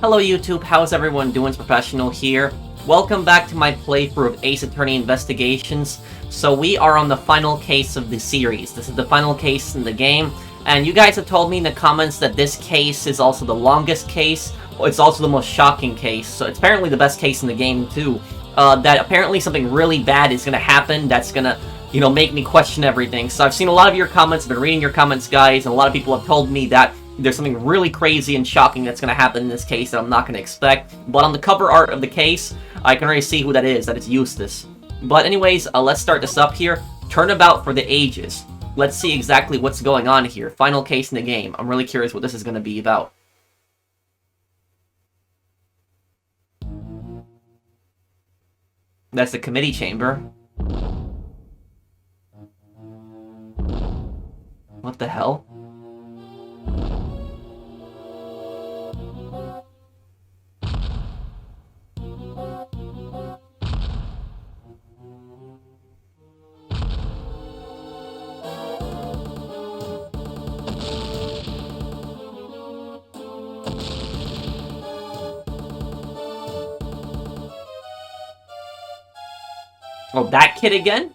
Hello YouTube, how's everyone doing? It's Professional here. Welcome back to my playthrough of Ace Attorney Investigations. So we are on the final case of the series. This is the final case in the game, and you guys have told me in the comments that this case is also the longest case. It's also the most shocking case, so it's apparently the best case in the game too. That apparently something really bad is gonna happen that's gonna, make me question everything. So I've seen a lot of your comments, I've been reading your comments, guys, and a lot of people have told me that there's something really crazy and shocking that's going to happen in this case that I'm not going to expect. But on the cover art of the case, I can already see who that is, that it's Eustace. But anyways, let's start this up here. Turnabout for the ages. Let's see exactly what's going on here. Final case in the game. I'm really curious what this is going to be about. That's the committee chamber. What the hell? Oh, that kid again?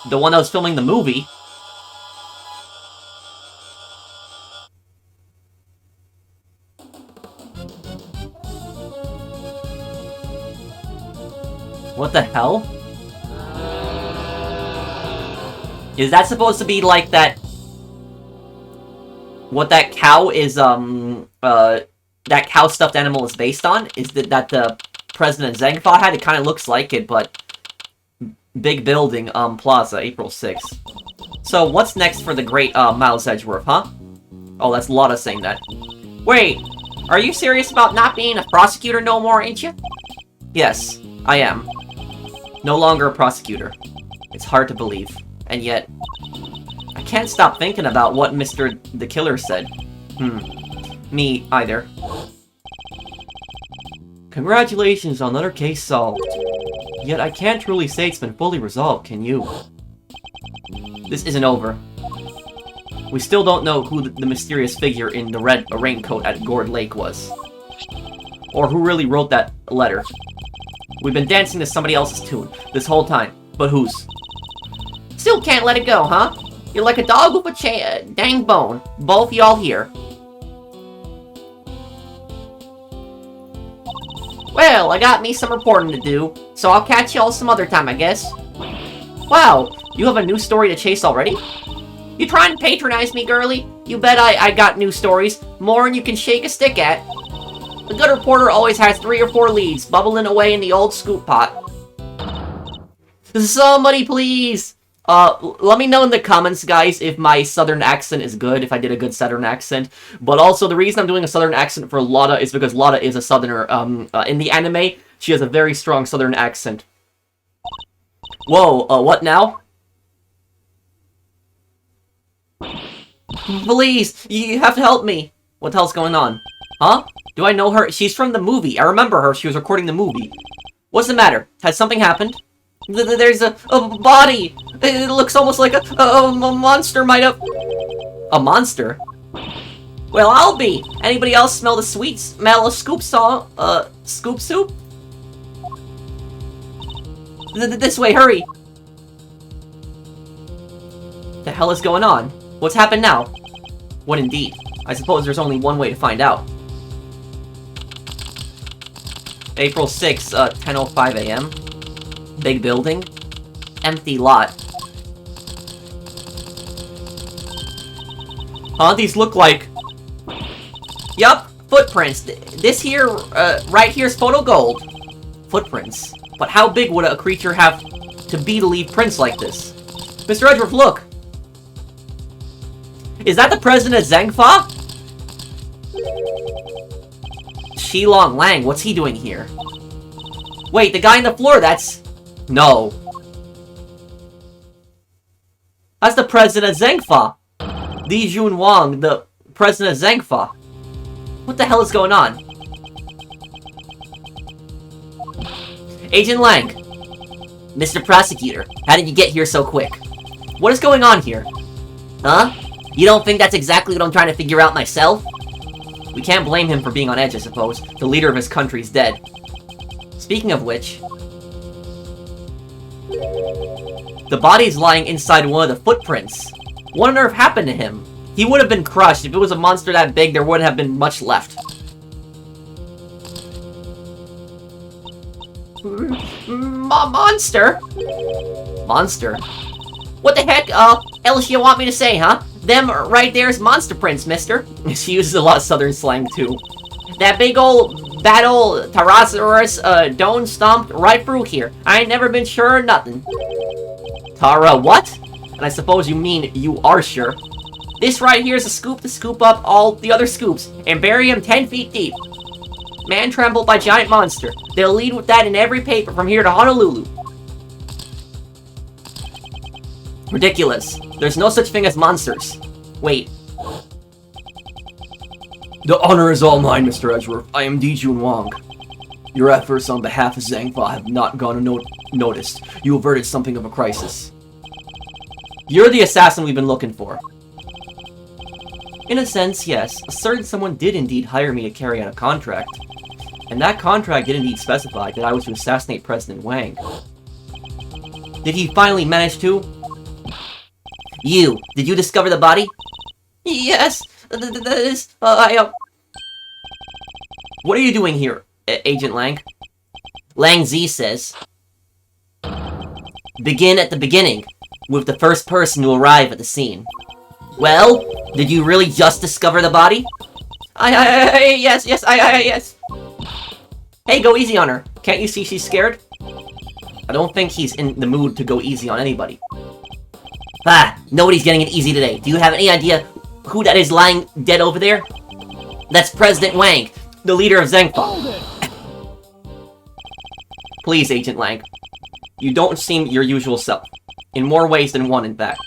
The one that was filming the movie? What the hell? Is that supposed to be like that... What that cow is, that cow stuffed animal is based on? Is that the President Zengfa had? It kind of looks like it, but... Big building, plaza, April 6th. So, what's next for the great, Miles Edgeworth, huh? Oh, that's Lotta saying that. Wait, are you serious about not being a prosecutor no more, ain't you? Yes, I am. No longer a prosecutor. It's hard to believe. And yet, I can't stop thinking about what Mr. the Killer said. Me either. Congratulations on another case solved. Yet I can't really say it's been fully resolved, can you? This isn't over. We still don't know who the mysterious figure in the red raincoat at Gourd Lake was. Or who really wrote that letter. We've been dancing to somebody else's tune this whole time, but whose? Still can't let it go, huh? You're like a dog with a dang bone. Both y'all here. Well, I got me some reporting to do, so I'll catch y'all some other time, I guess. Wow, you have a new story to chase already? You trying to patronize me, girly? You bet I got new stories, more than you can shake a stick at. The good reporter always has 3 or 4 leads, bubbling away in the old scoop pot. Somebody please! Let me know in the comments, guys, if my southern accent is good, if I did a good southern accent. But also, the reason I'm doing a southern accent for Lotta is because Lotta is a southerner. In the anime, she has a very strong southern accent. Whoa, what now? Please, you have to help me. What the hell's going on? Huh? Do I know her? She's from the movie. I remember her. She was recording the movie. What's the matter? Has something happened? There's a body! It looks almost like a monster might have... A monster? Well, I'll be! Anybody else smell the sweet smell of scoop soup? This way, hurry! The hell is going on? What's happened now? What indeed? I suppose there's only one way to find out. April 6th, 10:05 a.m. Big building. Empty lot. Huh? These look like... Yup, footprints. This here, right here is photo gold. Footprints. But how big would a creature have to be to leave prints like this? Mr. Edgeworth, look! Is that the President Zengfa? Shilong Lang, what's he doing here? Wait, the guy on the floor, that's... No. That's the President Zengfa. Li Jun Wang, the President Zengfa. What the hell is going on? Agent Lang. Mr. Prosecutor, how did you get here so quick? What is going on here? Huh? You don't think that's exactly what I'm trying to figure out myself? We can't blame him for being on edge, I suppose. The leader of his country's dead. Speaking of which... the body's lying inside one of the footprints. What on earth happened to him? He would have been crushed. If it was a monster that big, there wouldn't have been much left. Monster? Monster? What the heck, else you want me to say, huh? Them right there's monster prints, mister. She uses a lot of southern slang, too. That big old, bad old Tyrannosaurus, dome stomped right through here. I ain't never been sure of nothing. Tara, what? And I suppose you mean you are sure. This right here is a scoop to scoop up all the other scoops and bury them 10 feet deep. Man trampled by giant monster. They'll lead with that in every paper from here to Honolulu. Ridiculous. There's no such thing as monsters. Wait. The honor is all mine, Mr. Edgeworth. I am Dijun Wong. Your efforts on behalf of Zhangfa have not gone unnoticed. You averted something of a crisis. You're the assassin we've been looking for. In a sense, yes. A certain someone did indeed hire me to carry out a contract. And that contract did indeed specify that I was to assassinate President Wang. Did he finally manage to? You, did you discover the body? Yes, that is, What are you doing here, Agent Lang? Lang Z says, begin at the beginning, with the first person to arrive at the scene. Well, did you really just discover the body? Yes. Hey, go easy on her. Can't you see she's scared? I don't think he's in the mood to go easy on anybody. Ah, nobody's getting it easy today. Do you have any idea who that is lying dead over there? That's President Wang, the leader of Zhangfa. Please, Agent Lang. You don't seem your usual self. In more ways than one, in fact.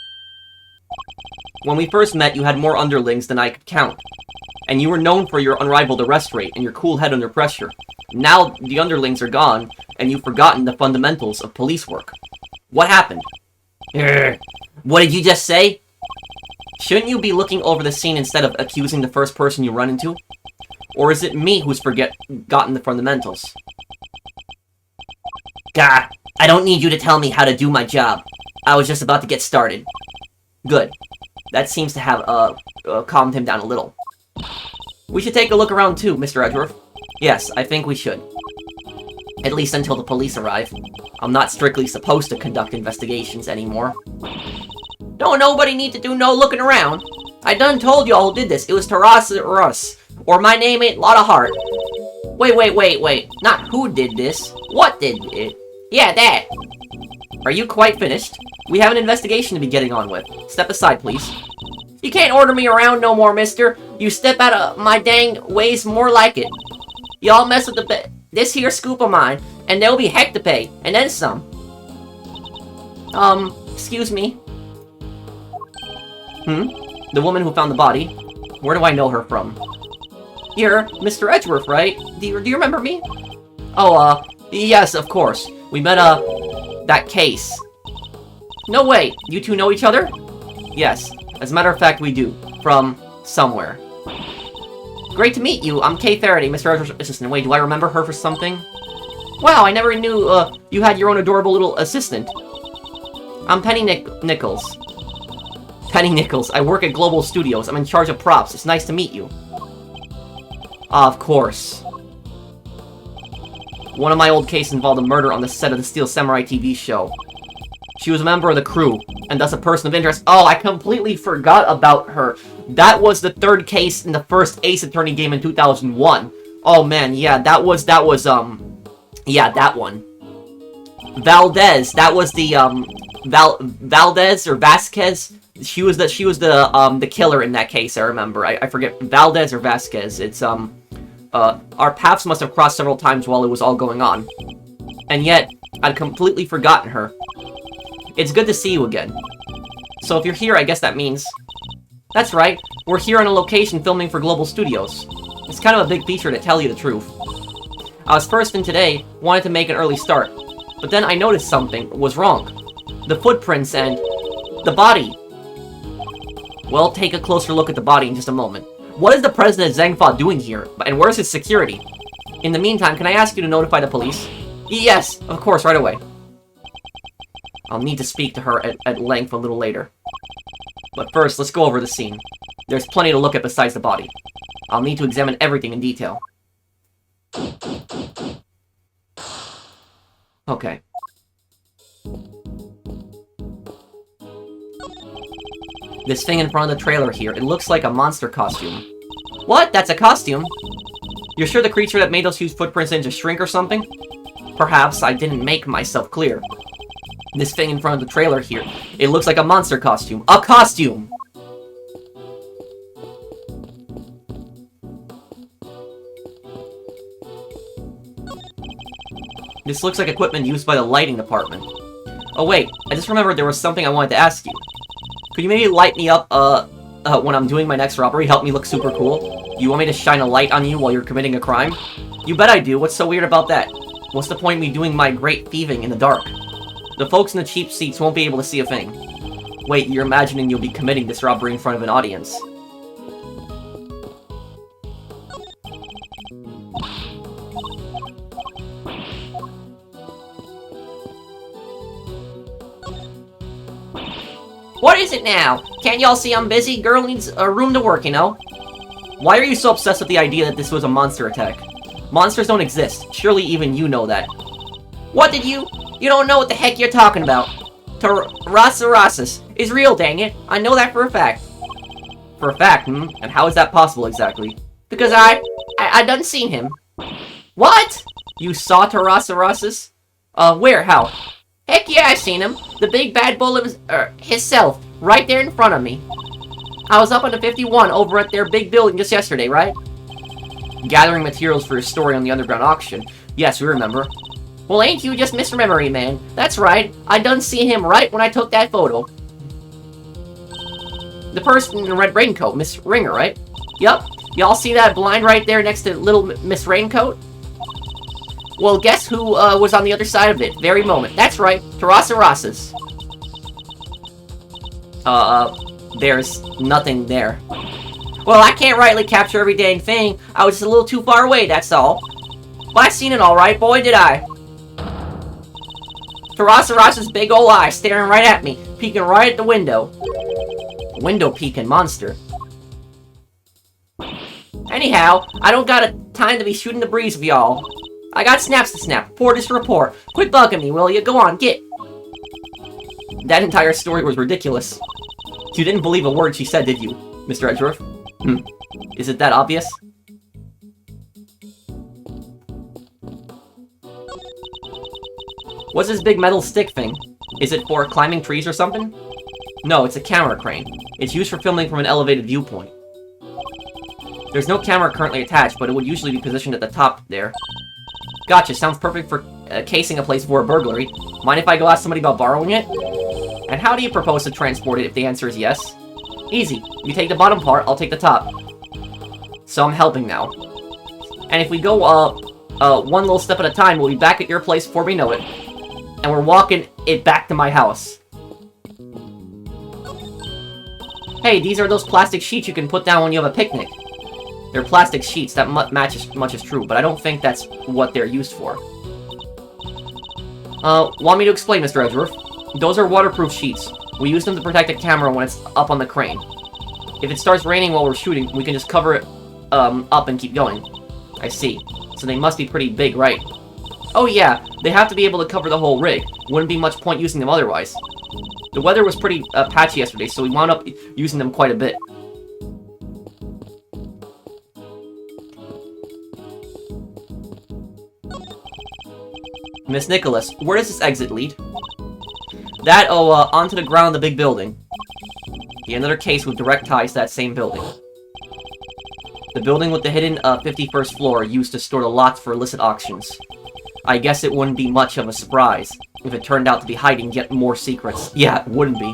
When we first met, you had more underlings than I could count. And you were known for your unrivaled arrest rate and your cool head under pressure. Now the underlings are gone, and you've forgotten the fundamentals of police work. What happened? What did you just say? Shouldn't you be looking over the scene instead of accusing the first person you run into? Or is it me who's forgotten the fundamentals? Gah, I don't need you to tell me how to do my job. I was just about to get started. Good. That seems to have, calmed him down a little. We should take a look around too, Mr. Edgeworth. Yes, I think we should. At least until the police arrive. I'm not strictly supposed to conduct investigations anymore. Don't nobody need to do no looking around. I done told y'all who did this. It was Tyrannosaurus. Or my name ain't Lotta Heart. Wait. Not who did this. What did it? Yeah, that. Are you quite finished? We have an investigation to be getting on with. Step aside, please. You can't order me around no more, mister. You step out of my dang ways more like it. Y'all mess with this here scoop of mine, and there'll be heck to pay, and then some. Excuse me. The woman who found the body. Where do I know her from? You're Mr. Edgeworth, right? Do you remember me? Oh, yes, of course. We met, that case. No way, you two know each other? Yes, as a matter of fact, we do. From somewhere. Great to meet you. I'm Kay Faraday, Mr. Edgeworth's assistant. Wait, do I remember her for something? Wow, I never knew, you had your own adorable little assistant. I'm Penny Nichols. Penny Nichols. I work at Global Studios. I'm in charge of props. It's nice to meet you. Of course. One of my old cases involved a murder on the set of the Steel Samurai TV show. She was a member of the crew, and thus a person of interest. Oh, I completely forgot about her. That was the third case in the first Ace Attorney game in 2001. Oh man, yeah, that was, yeah, that one. Valdez, that was the, Valdez or Vasquez? She was the killer in that case, I remember. I forget, Valdez or Vasquez. It's, our paths must have crossed several times while it was all going on. And yet, I'd completely forgotten her. It's good to see you again. So if you're here, I guess that means... That's right, we're here on a location filming for Global Studios. It's kind of a big feature to tell you the truth. I was first in today, wanted to make an early start, but then I noticed something was wrong. The footprints and... the body. Well, take a closer look at the body in just a moment. What is the president of Zangfa doing here? And where's his security? In the meantime, can I ask you to notify the police? Yes, of course, right away. I'll need to speak to her at length a little later. But first, let's go over the scene. There's plenty to look at besides the body. I'll need to examine everything in detail. Okay. This thing in front of the trailer here, it looks like a monster costume. What? That's a costume? You're sure the creature that made those huge footprints didn't just shrink or something? Perhaps I didn't make myself clear. This thing in front of the trailer here, it looks like a monster costume. A costume! This looks like equipment used by the lighting department. Oh wait, I just remembered there was something I wanted to ask you. Could you maybe light me up, when I'm doing my next robbery? Help me look super cool? You want me to shine a light on you while you're committing a crime? You bet I do. What's so weird about that? What's the point of me doing my great thieving in the dark? The folks in the cheap seats won't be able to see a thing. Wait, you're imagining you'll be committing this robbery in front of an audience. What is it now? Can't y'all see I'm busy? Girl needs a room to work, you know? Why are you so obsessed with the idea that this was a monster attack? Monsters don't exist. Surely even you know that. What did you? You don't know what the heck you're talking about. Tarasarasis is real, dang it. I know that for a fact. For a fact, hmm? And how is that possible exactly? Because I done seen him. What? You saw Tarasarasis? Where? How? Heck yeah, I seen him. The big bad bull himself, right there in front of me. I was up on the 51 over at their big building just yesterday, right? Gathering materials for your story on the underground auction. Yes, we remember. Well, ain't you just misremembering, man? That's right. I done seen him right when I took that photo. The person in the red raincoat, Miss Ringer, right? Yup. Y'all see that blind right there next to little Miss Raincoat? Well, guess who was on the other side of it? Very moment. That's right. Tarasarasis. There's nothing there. Well, I can't rightly capture every dang thing. I was just a little too far away, that's all. But I seen it all right, boy, did I. Tarasaras's big ol' eye staring right at me, peeking right at the window. Window peeking monster. Anyhow, I don't got a time to be shooting the breeze with y'all. I got snaps to snap, reporters to report. Quit bugging me, will you? Go on, get. That entire story was ridiculous. You didn't believe a word she said, did you, Mr. Edgeworth? Is it that obvious? What's this big metal stick thing? Is it for climbing trees or something? No, it's a camera crane. It's used for filming from an elevated viewpoint. There's no camera currently attached, but it would usually be positioned at the top there. Gotcha, sounds perfect for casing a place for a burglary. Mind if I go ask somebody about borrowing it? And how do you propose to transport it if the answer is yes? Easy. You take the bottom part, I'll take the top. So I'm helping now. And if we go, one little step at a time, we'll be back at your place before we know it. And we're walking it back to my house. Hey, these are those plastic sheets you can put down when you have a picnic. They're plastic sheets, that much is true, but I don't think that's what they're used for. Want me to explain, Mr. Edgeworth? Those are waterproof sheets. We use them to protect the camera when it's up on the crane. If it starts raining while we're shooting, we can just cover it, up and keep going. I see. So they must be pretty big, right? Oh yeah, they have to be able to cover the whole rig. Wouldn't be much point using them otherwise. The weather was pretty, patchy yesterday, so we wound up using them quite a bit. Miss Nicholas, where does this exit lead? That, onto the ground of the big building. The another case with direct ties to that same building. The building with the hidden, 51st floor used to store the lots for illicit auctions. I guess it wouldn't be much of a surprise if it turned out to be hiding yet more secrets. Yeah, it wouldn't be.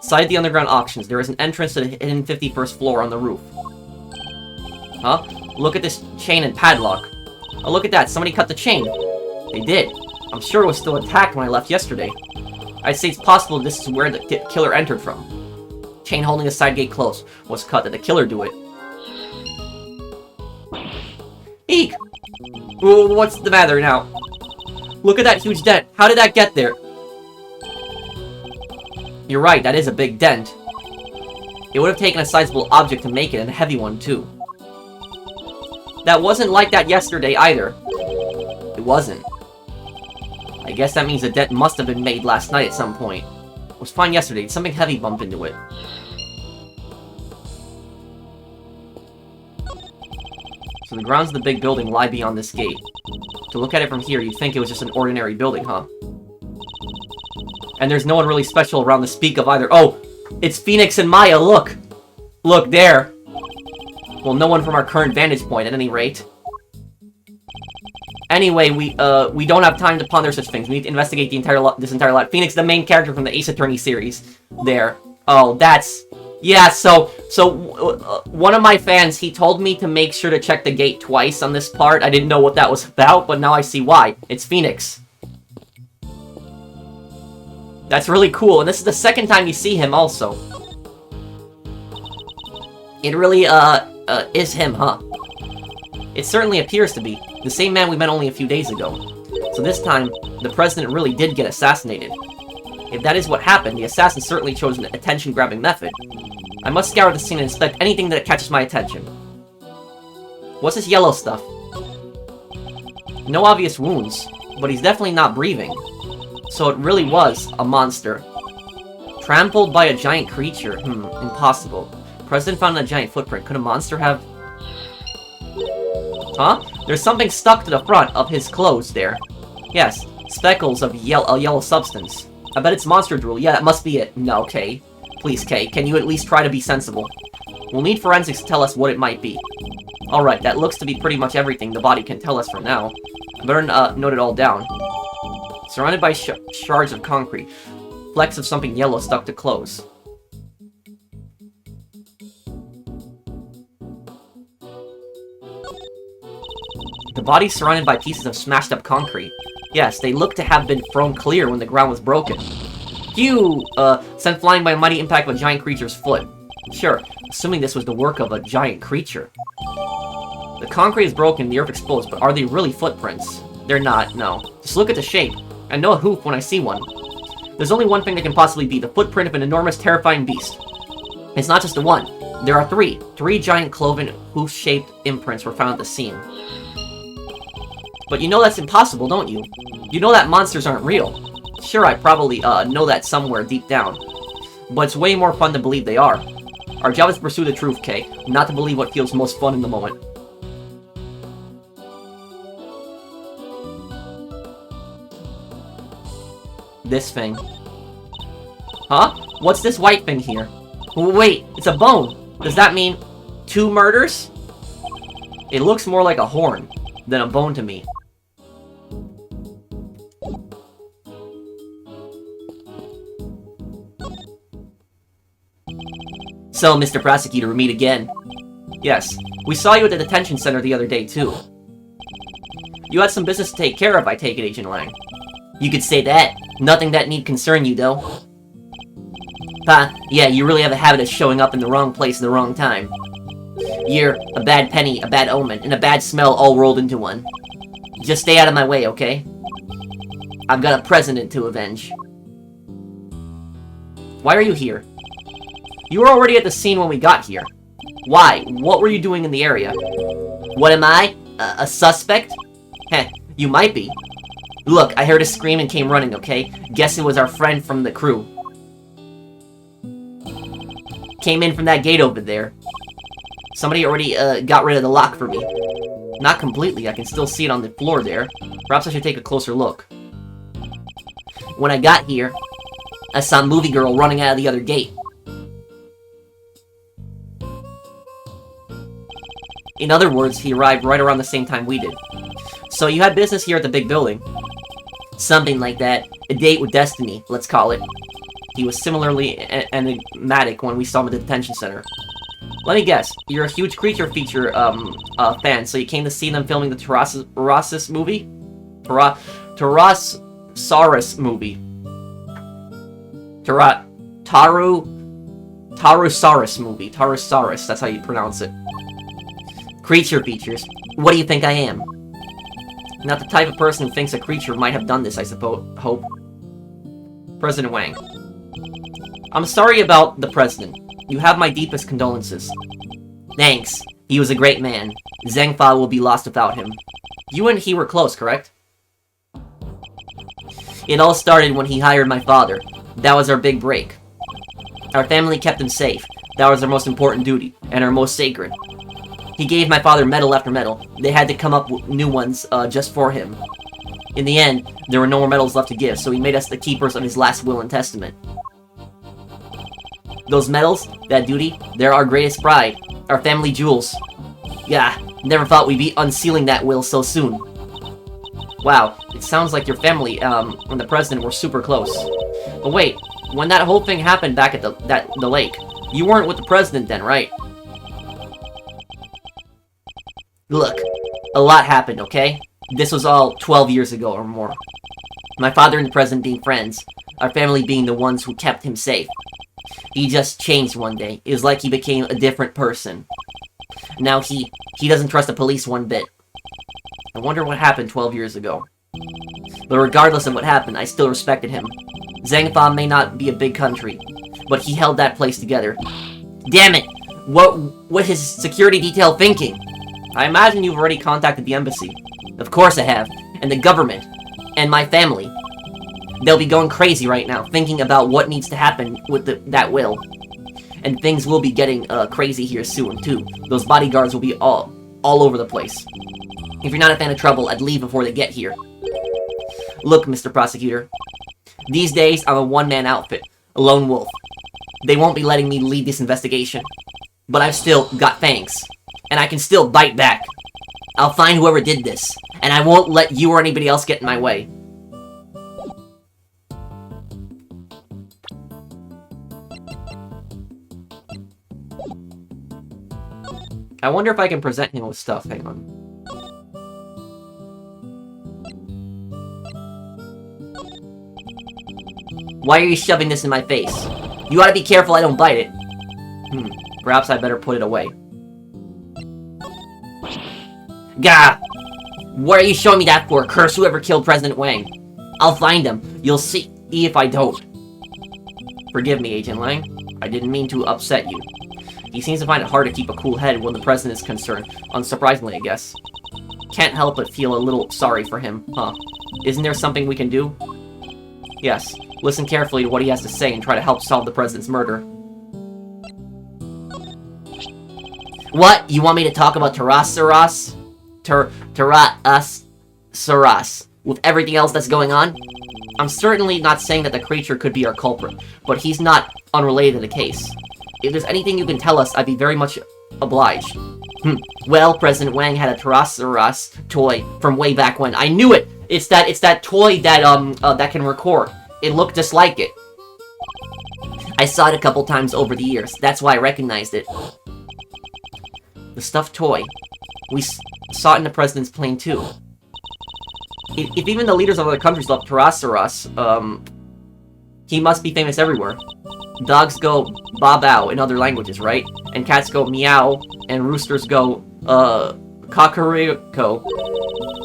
Beside the underground auctions, there is an entrance to the hidden 51st floor on the roof. Huh? Look at this chain and padlock. Oh, look at that. Somebody cut the chain. They did. I'm sure it was still intact when I left yesterday. I'd say it's possible this is where the killer entered from. Chain holding the side gate closed was cut. Did the killer do it? Eek! Ooh, what's the matter now? Look at that huge dent. How did that get there? You're right, that is a big dent. It would have taken a sizable object to make it, and a heavy one, too. That wasn't like that yesterday, either. It wasn't. I guess that means the dent must have been made last night at some point. It was fine yesterday. Something heavy bumped into it. So the grounds of the big building lie beyond this gate. To look at it from here, you'd think it was just an ordinary building, huh? And there's no one really special around to speak of either. Oh! It's Phoenix and Maya, look! Look, there! Well, no one from our current vantage point, at any rate. Anyway, we don't have time to ponder such things. We need to investigate this entire lot. Phoenix, the main character from the Ace Attorney series. There. Oh, that's... Yeah, so one of my fans, he told me to make sure to check the gate twice on this part. I didn't know what that was about, but now I see why. It's Phoenix. That's really cool, and this is the second time you see him, also. It really, is him, huh? It certainly appears to be. The same man we met only a few days ago. So this time, the president really did get assassinated. If that is what happened, the assassin certainly chose an attention-grabbing method. I must scour the scene and inspect anything that catches my attention. What's this yellow stuff? No obvious wounds, but he's definitely not breathing. So it really was a monster. Trampled by a giant creature. Impossible. President found a giant footprint. Could a monster have... Huh? There's something stuck to the front of his clothes there. Yes, speckles of yellow substance. I bet it's monster drool. Yeah, that must be it. No, Kay. Please, Kay, can you at least try to be sensible? We'll need forensics to tell us what it might be. Alright, that looks to be pretty much everything the body can tell us for now. I better note it all down. Surrounded by shards of concrete. Flecks of something yellow stuck to clothes. The body's surrounded by pieces of smashed up concrete. Yes, they look to have been thrown clear when the ground was broken. Phew! Sent flying by a mighty impact of a giant creature's foot. Sure, assuming this was the work of a giant creature. The concrete is broken, the earth exposed, but are they really footprints? They're not, no. Just look at the shape. I know a hoof when I see one. There's only one thing that can possibly be the footprint of an enormous, terrifying beast. It's not just the one. There are three. Three giant cloven, hoof-shaped imprints were found at the scene. But you know that's impossible, don't you? You know that monsters aren't real. Sure, I probably, know that somewhere deep down. But it's way more fun to believe they are. Our job is to pursue the truth, Kay, not to believe what feels most fun in the moment. This thing. Huh? What's this white thing here? Wait, it's a bone. Does that mean 2 murders? It looks more like a horn than a bone to me. So, Mr. Prosecutor, we meet again. Yes, we saw you at the detention center the other day, too. You had some business to take care of, I take it, Agent Lang. You could say that. Nothing that need concern you, though. Yeah, you really have a habit of showing up in the wrong place at the wrong time. You're a bad penny, a bad omen, and a bad smell all rolled into one. Just stay out of my way, okay? I've got a president to avenge. Why are you here? You were already at the scene when we got here. Why? What were you doing in the area? What am I? A suspect? Heh, you might be. Look, I heard a scream and came running, okay? Guess it was our friend from the crew. Came in from that gate over there. Somebody already, got rid of the lock for me. Not completely, I can still see it on the floor there. Perhaps I should take a closer look. When I got here, I saw Movie Girl running out of the other gate. In other words, he arrived right around the same time we did. So you had business here at the big building. Something like that. A date with destiny, let's call it. He was similarly enigmatic when we saw him at the detention center. Let me guess, you're a huge creature feature, fan, so you came to see them filming the Taurus movie? Taurus-saurus movie. Tarusaurus movie. Tarusaurus, that's how you pronounce it. Creature features. What do you think I am? Not the type of person who thinks a creature might have done this, I suppose. Hope. President Wang. I'm sorry about the president. You have my deepest condolences. Thanks. He was a great man. Zhengfa will be lost without him. You and he were close, correct? It all started when he hired my father. That was our big break. Our family kept him safe. That was our most important duty, and our most sacred. He gave my father medal after medal. They had to come up with new ones just for him. In the end, there were no more medals left to give, so he made us the keepers of his last will and testament. Those medals, that duty, they're our greatest pride. Our family jewels. Yeah, never thought we'd be unsealing that will so soon. Wow, it sounds like your family, and the president were super close. But wait, when that whole thing happened back at the lake, you weren't with the president then, right? Look, a lot happened, okay? This was all 12 years ago or more. My father and the president being friends, our family being the ones who kept him safe. He just changed one day. It was like he became a different person. Now he doesn't trust the police one bit. I wonder what happened 12 years ago. But regardless of what happened, I still respected him. Zhengfa may not be a big country, but he held that place together. Damn it! What is security detail thinking? I imagine you've already contacted the embassy. Of course I have. And the government. And my family. They'll be going crazy right now, thinking about what needs to happen with that will. And things will be getting crazy here soon, too. Those bodyguards will be all over the place. If you're not a fan of trouble, I'd leave before they get here. Look, Mr. Prosecutor. These days, I'm a one-man outfit. A lone wolf. They won't be letting me lead this investigation. But I've still got fangs. And I can still bite back. I'll find whoever did this. And I won't let you or anybody else get in my way. I wonder if I can present him with stuff. Hang on. Why are you shoving this in my face? You ought to be careful I don't bite it. Perhaps I better put it away. Gah! What are you showing me that for? Curse whoever killed President Wang. I'll find him. You'll see if I don't. Forgive me, Agent Lang. I didn't mean to upset you. He seems to find it hard to keep a cool head when the president is concerned. Unsurprisingly, I guess. Can't help but feel a little sorry for him, huh? Isn't there something we can do? Yes. Listen carefully to what he has to say and try to help solve the president's murder. What? You want me to talk about Tarasaras? Tarasaras with everything else that's going on? I'm certainly not saying that the creature could be our culprit, but he's not unrelated to the case. If there's anything you can tell us, I'd be very much obliged. Well, President Wang had a Tarasaras toy from way back when. I knew it! It's that toy that, that can record. It looked just like it. I saw it a couple times over the years. That's why I recognized it. The stuffed toy. We saw it in the president's plane, too. If even the leaders of other countries love Tarasaras, he must be famous everywhere. Dogs go ba-bow in other languages, right? And cats go meow, and roosters go, kakariko.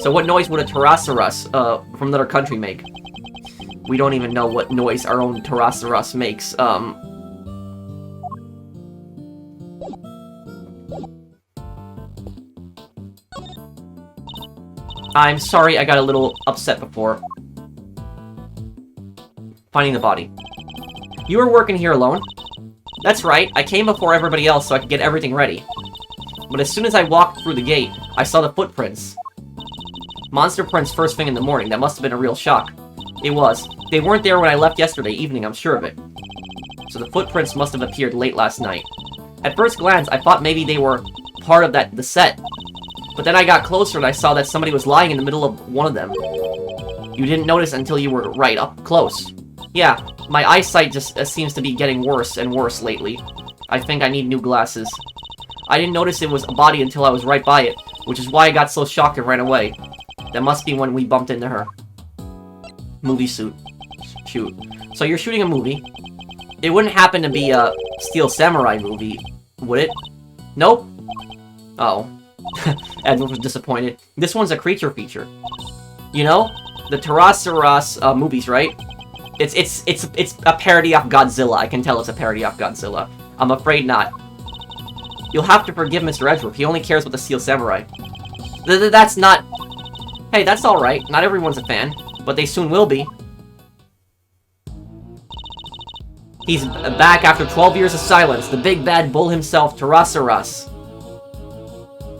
So what noise would a Tarasaras, from another country make? We don't even know what noise our own Tarasaras makes, I'm sorry I got a little upset before. Finding the body. You were working here alone? That's right, I came before everybody else so I could get everything ready. But as soon as I walked through the gate, I saw the footprints. Monster prints first thing in the morning, that must have been a real shock. It was. They weren't there when I left yesterday evening, I'm sure of it. So the footprints must have appeared late last night. At first glance, I thought maybe they were part of the set. But then I got closer and I saw that somebody was lying in the middle of one of them. You didn't notice until you were right up close. Yeah, my eyesight just seems to be getting worse and worse lately. I think I need new glasses. I didn't notice it was a body until I was right by it, which is why I got so shocked and ran away. That must be when we bumped into her. Movie suit. Shoot. So you're shooting a movie. It wouldn't happen to be a Steel Samurai movie, would it? Nope. Oh. Edgeworth was disappointed. This one's a creature feature. You know? The Tyrannosaurus movies, right? It's a parody of Godzilla. I can tell it's a parody of Godzilla. I'm afraid not. You'll have to forgive Mr. Edgeworth. He only cares about the Steel Samurai. That's not... Hey, that's alright. Not everyone's a fan. But they soon will be. He's back after 12 years of silence. The big bad bull himself, Tyrannosaurus.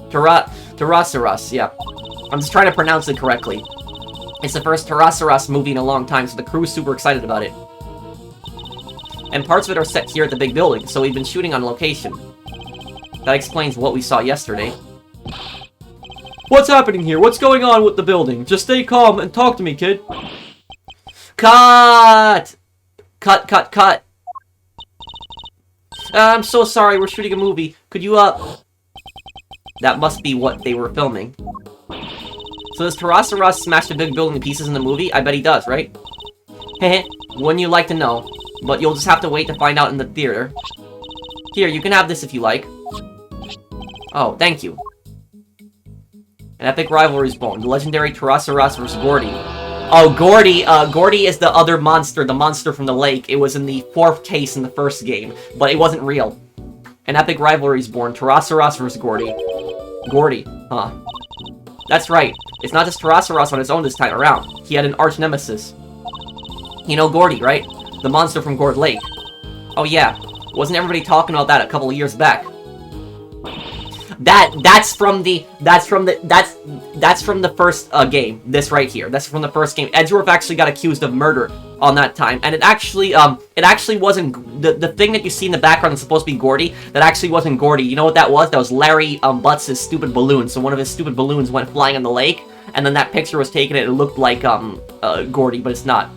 Tyrannosaurus, yeah. I'm just trying to pronounce it correctly. It's the first Tyrannosaurus movie in a long time, so the crew's super excited about it. And parts of it are set here at the big building, so we've been shooting on location. That explains what we saw yesterday. What's happening here? What's going on with the building? Just stay calm and talk to me, kid. Cut! Cut. I'm so sorry, we're shooting a movie. Could you, That must be what they were filming. So does Tyrannosaurus smash the big building to pieces in the movie? I bet he does, right? Heh, wouldn't you like to know? But you'll just have to wait to find out in the theater. Here, you can have this if you like. Oh, thank you. An epic rivalry is born. The legendary Tyrannosaurus vs. Gordy. Oh, Gordy! Gordy is the other monster, the monster from the lake. It was in the 4th case in the first game, but it wasn't real. An epic rivalry is born. Tyrannosaurus vs. Gordy. Gordy, huh. That's right. It's not just Tyrannosaurus on his own this time around. He had an arch nemesis. You know Gordy, right? The monster from Gord Lake. Oh yeah. Wasn't everybody talking about that a couple of years back? That's from the first game. This right here. That's from the first game. Edgeworth actually got accused of murder on that time, and it actually wasn't the thing that you see in the background is supposed to be Gordy. That actually wasn't Gordy. You know what that was? That was Larry Butts' stupid balloon. So one of his stupid balloons went flying on the lake, and then that picture was taken. And it looked like Gordy, but it's not.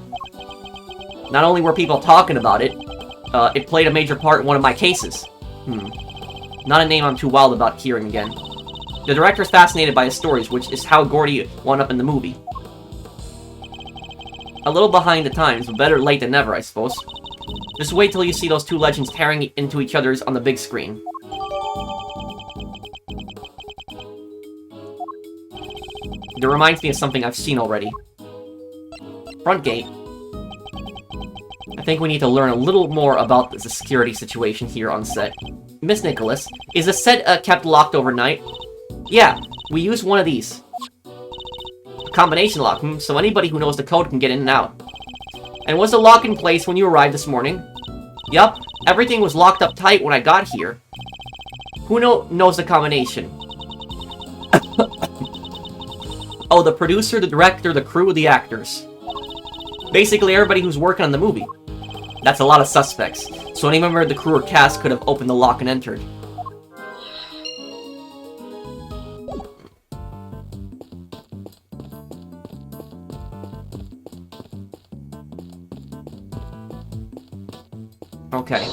Not only were people talking about it, it played a major part in one of my cases. Not a name I'm too wild about hearing again. The director's fascinated by his stories, which is how Gordy wound up in the movie. A little behind the times, but better late than never, I suppose. Just wait till you see those two legends tearing into each other's on the big screen. It reminds me of something I've seen already. Front gate. I think we need to learn a little more about the security situation here on set. Miss Nicholas, is the set kept locked overnight? Yeah, we use one of these. A combination lock, so anybody who knows the code can get in and out. And was the lock in place when you arrived this morning? Yup, everything was locked up tight when I got here. Who knows the combination? Oh, the producer, the director, the crew, the actors. Basically everybody who's working on the movie. That's a lot of suspects, so any member of the crew or cast could have opened the lock and entered. Okay.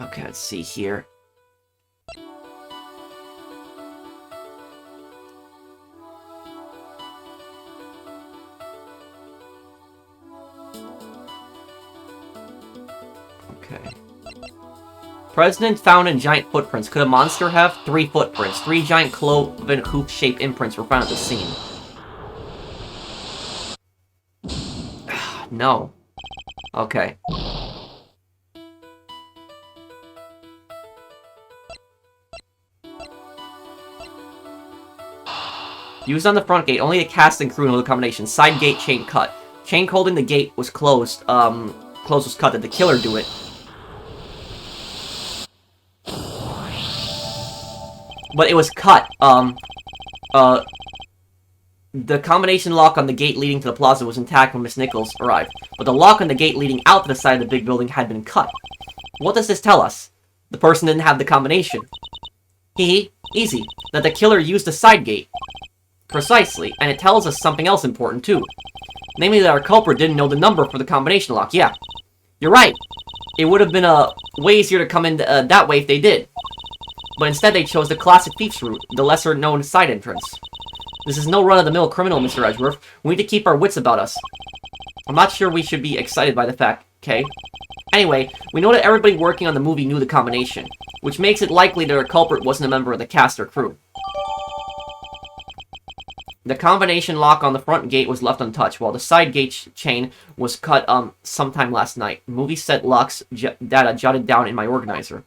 Okay, let's see here. Okay. President found in giant footprints. Could a monster have? 3 footprints. 3 giant cloven hoof-shaped imprints were found at the scene. No. Okay. Used on the front gate. Only the cast and crew know the combination. Side gate, chain cut. Chain holding the gate was closed. Close was cut. Did the killer do it? But it was cut. The combination lock on the gate leading to the plaza was intact when Miss Nichols arrived, but the lock on the gate leading out to the side of the big building had been cut. What does this tell us? The person didn't have the combination. Easy. That the killer used the side gate. Precisely, and it tells us something else important too. Namely that our culprit didn't know the number for the combination lock, yeah. You're right. It would have been way easier to come in that way if they did. But instead they chose the classic thief's route, the lesser-known side entrance. This is no run-of-the-mill criminal, Mr. Edgeworth. We need to keep our wits about us. I'm not sure we should be excited by the fact Okay. Anyway, we know that everybody working on the movie knew the combination, which makes it likely that our culprit wasn't a member of the cast or crew. The combination lock on the front gate was left untouched, while the side gate chain was cut sometime last night. Movie set locks data jotted down in my organizer.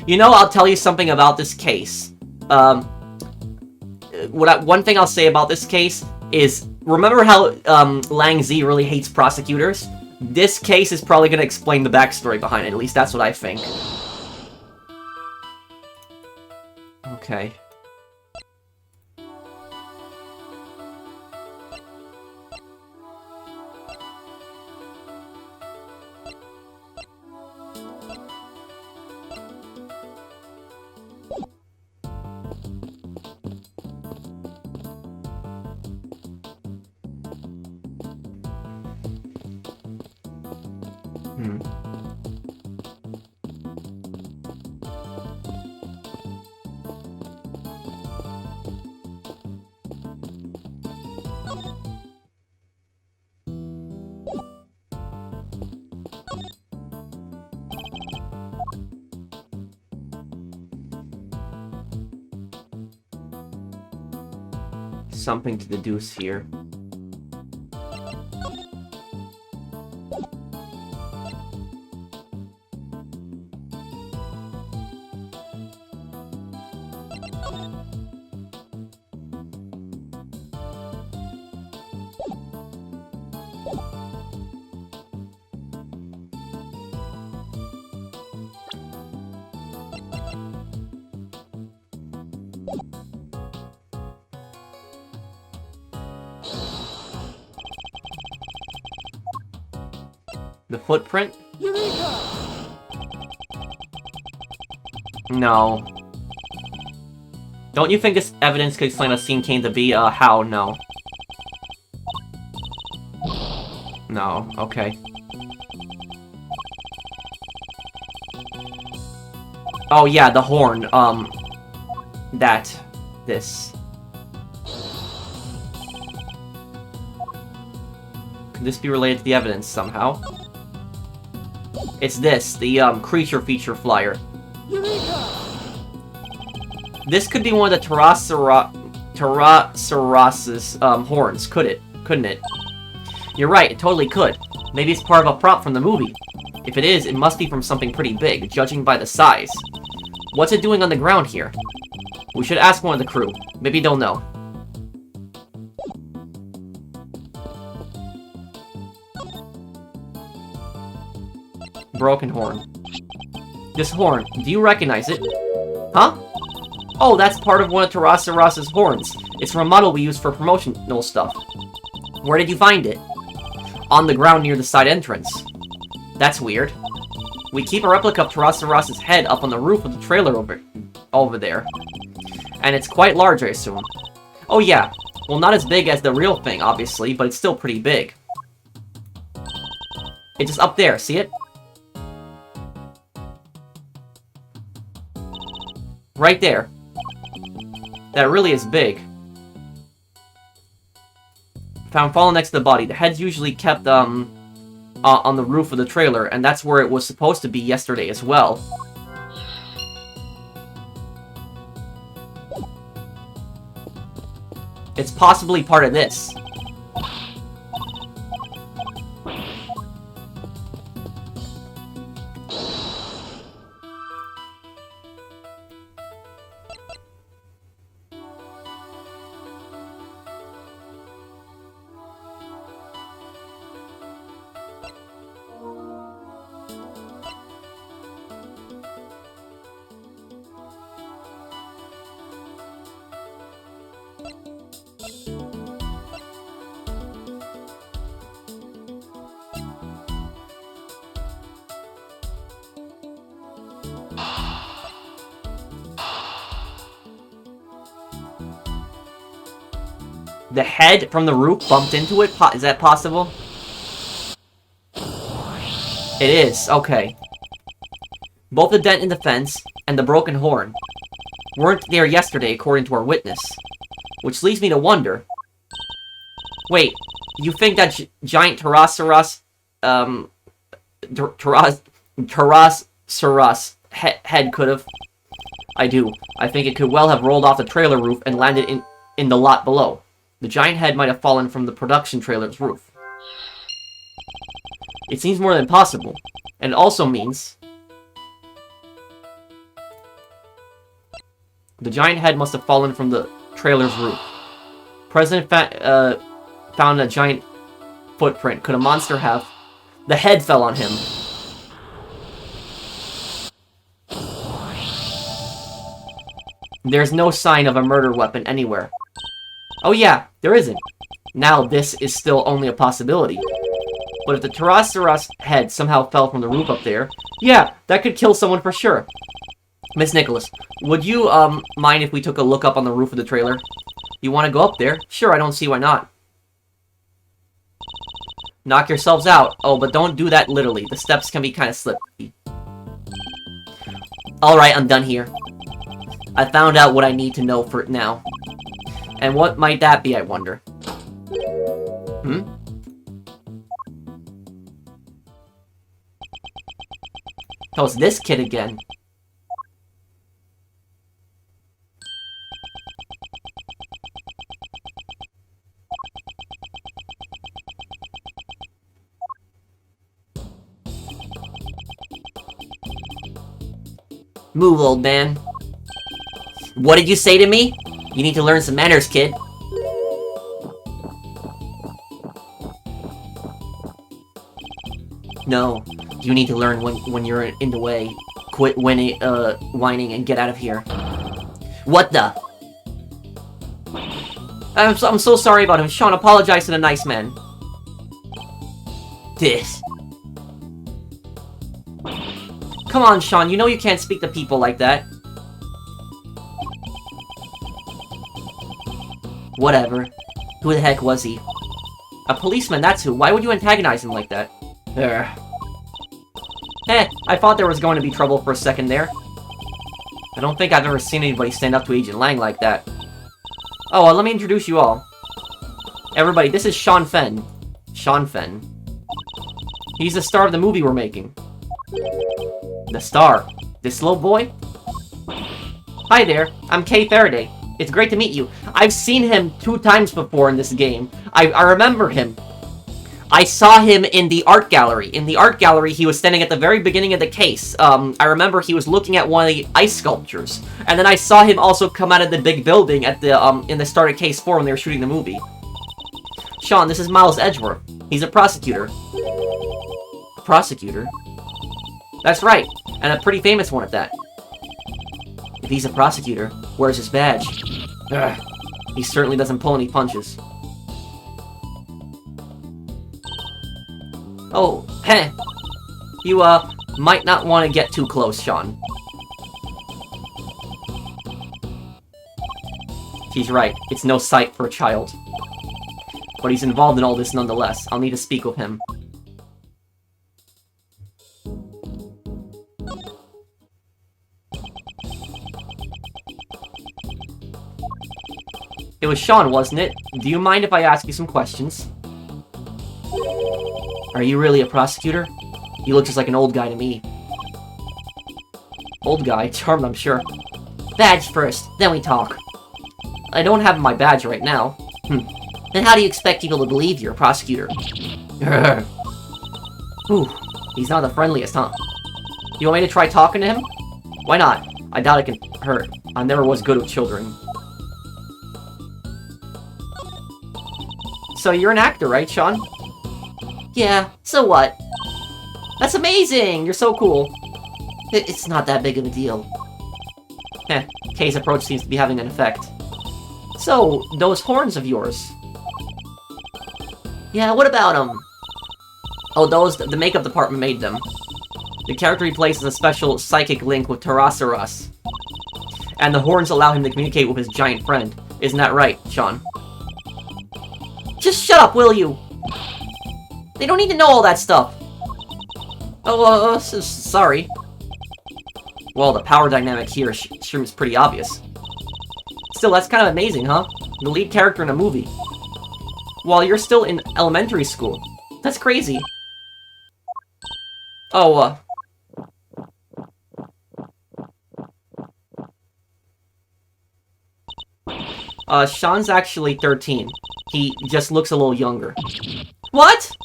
You know, I'll tell you something about this case. One thing I'll say about this case is, remember how Lang Z really hates prosecutors? This case is probably going to explain the backstory behind it. At least that's what I think. Okay. Something to deduce here. The footprint? Eureka! No. Don't you think this evidence could explain how the scene came to be? How? No. No, okay. Oh yeah, the horn, this. Could this be related to the evidence somehow? It's this, the, creature feature flyer. Eureka! This could be one of the Pterosaurus's, horns, couldn't it? You're right, it totally could. Maybe it's part of a prop from the movie. If it is, it must be from something pretty big, judging by the size. What's it doing on the ground here? We should ask one of the crew. Maybe they'll know. Broken horn. This horn, do you recognize it? Huh? Oh, that's part of one of Pterosaurus's horns. It's from a model we use for promotional stuff. Where did you find it? On the ground near the side entrance. That's weird. We keep a replica of Pterosaurus's head up on the roof of the trailer over there. And it's quite large, I assume. Oh yeah. Well, not as big as the real thing, obviously, but it's still pretty big. It's just up there, see it? Right there. That really is big. Found fallen next to the body. The head's usually kept, on the roof of the trailer, and that's where it was supposed to be yesterday as well. It's possibly part of this. The head from the roof bumped into it? Is that possible? It is, okay. Both the dent in the fence and the broken horn weren't there yesterday, according to our witness. Which leads me to wonder... Wait, You think that giant Tyrannosaurus, Tyrannosaurus head could have? I do. I think it could well have rolled off the trailer roof and landed in the lot below. The giant head might have fallen from the production trailer's roof. It seems more than possible. And it also means the giant head must have fallen from the trailer's roof. President found a giant footprint. Could a monster have? The head fell on him. There's no sign of a murder weapon anywhere. Oh yeah, there isn't. Now this is still only a possibility. But if the Tyrannosaurus head somehow fell from the roof up there, yeah, that could kill someone for sure. Miss Nicholas, would you, mind if we took a look up on the roof of the trailer? You want to go up there? Sure, I don't see why not. Knock yourselves out. Oh, but don't do that literally. The steps can be kind of slippy. Alright, I'm done here. I found out what I need to know for now. And what might that be, I wonder? Oh, it's this kid again. Move, old man. What did you say to me? You need to learn some manners, kid. No, you need to learn when you're in the way. Quit whining and get out of here. What the? I'm so sorry about him. Sean, apologize to the nice man. This. Come on, Sean, you know you can't speak to people like that. Whatever. Who the heck was he? A policeman, that's who. Why would you antagonize him like that? I thought there was going to be trouble for a second there. I don't think I've ever seen anybody stand up to Agent Lang like that. Oh, well, let me introduce you all. Everybody, this is Sean Fenn. Sean Fenn. He's the star of the movie we're making. The star? This little boy? Hi there, I'm Kay Faraday. It's great to meet you. I've seen him 2 times before in this game. I remember him. I saw him in the art gallery. In the art gallery, he was standing at the very beginning of the case. I remember he was looking at one of the ice sculptures. And then I saw him also come out of the big building at the in the start of case 4 when they were shooting the movie. Sean, this is Miles Edgeworth. He's a prosecutor. A prosecutor? That's right, and a pretty famous one at that. If he's a prosecutor, where's his badge? Ugh, he certainly doesn't pull any punches. Oh, heh. You, might not want to get too close, Sean. He's right, it's no sight for a child. But he's involved in all this nonetheless. I'll need to speak with him. It was Sean, wasn't it? Do you mind if I ask you some questions? Are you really a prosecutor? You look just like an old guy to me. Old guy? Charmed, I'm sure. Badge first, then we talk. I don't have my badge right now. Then how do you expect people to believe you're a prosecutor? Whew, he's not the friendliest, huh? You want me to try talking to him? Why not? I doubt it can hurt. I never was good with children. So you're an actor, right, Sean? Yeah, so what? That's amazing! You're so cool. It's not that big of a deal. Kay's approach seems to be having an effect. So, those horns of yours. Yeah, what about them? Oh, those, the makeup department made them. The character he plays has a special psychic link with Tyrannosaurus. And the horns allow him to communicate with his giant friend. Isn't that right, Sean? Just shut up, will you? They don't need to know all that stuff. Oh, sorry. Well, the power dynamic here seems pretty obvious. Still, that's kind of amazing, huh? The lead character in a movie. while you're still in elementary school. That's crazy. Oh, Sean's actually 13. He just looks a little younger. What?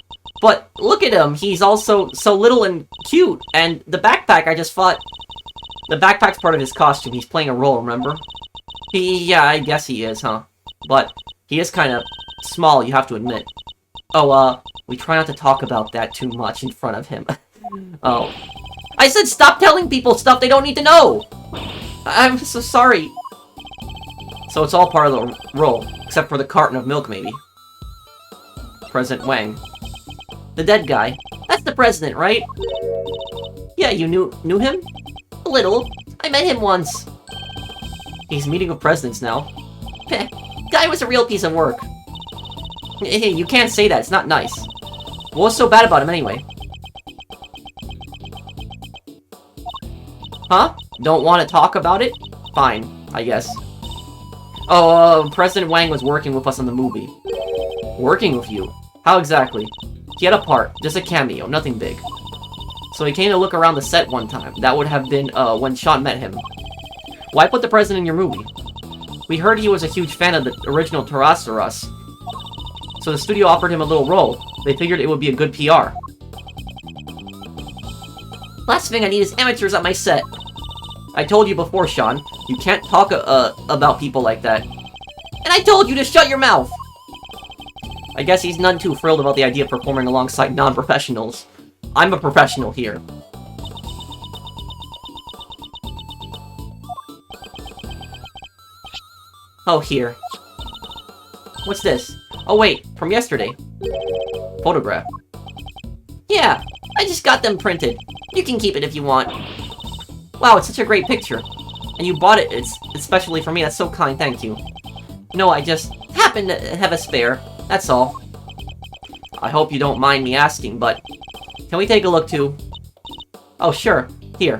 But look at him, he's also so little and cute, and the backpack, I just thought... The backpack's part of his costume, he's playing a role, remember? Yeah, I guess he is, huh? But he is kind of small, you have to admit. Oh, we try not to talk about that too much in front of him. Oh. I said stop telling people stuff they don't need to know! I'm so sorry. So it's all part of the role, except for the carton of milk, maybe. President Wang. The dead guy. That's the president, right? Yeah, you knew him? A little. I met him once. He's meeting with presidents now. Heh, guy was a real piece of work. Hey, you can't say that, it's not nice. What's so bad about him anyway? Huh? Don't want to talk about it? Fine, I guess. Oh, President Wang was working with us on the movie. Working with you? How exactly? He had a part, just a cameo, nothing big. So he came to look around the set one time. That would have been, when Sean met him. Why put the president in your movie? We heard he was a huge fan of the original Tyrannosaurus. So the studio offered him a little role. They figured it would be a good PR. Last thing I need is amateurs at my set. I told you before, Sean. You can't talk, about people like that. And I told you to shut your mouth! I guess he's none too thrilled about the idea of performing alongside non-professionals. I'm a professional here. Oh, here. What's this? Oh wait, from yesterday. Photograph. Yeah, I just got them printed. You can keep it if you want. Wow, it's such a great picture. And you bought it, it's especially for me, that's so kind, thank you. No, I just happened to have a spare, that's all. I hope you don't mind me asking, but... Can we take a look too? Oh, sure. Here.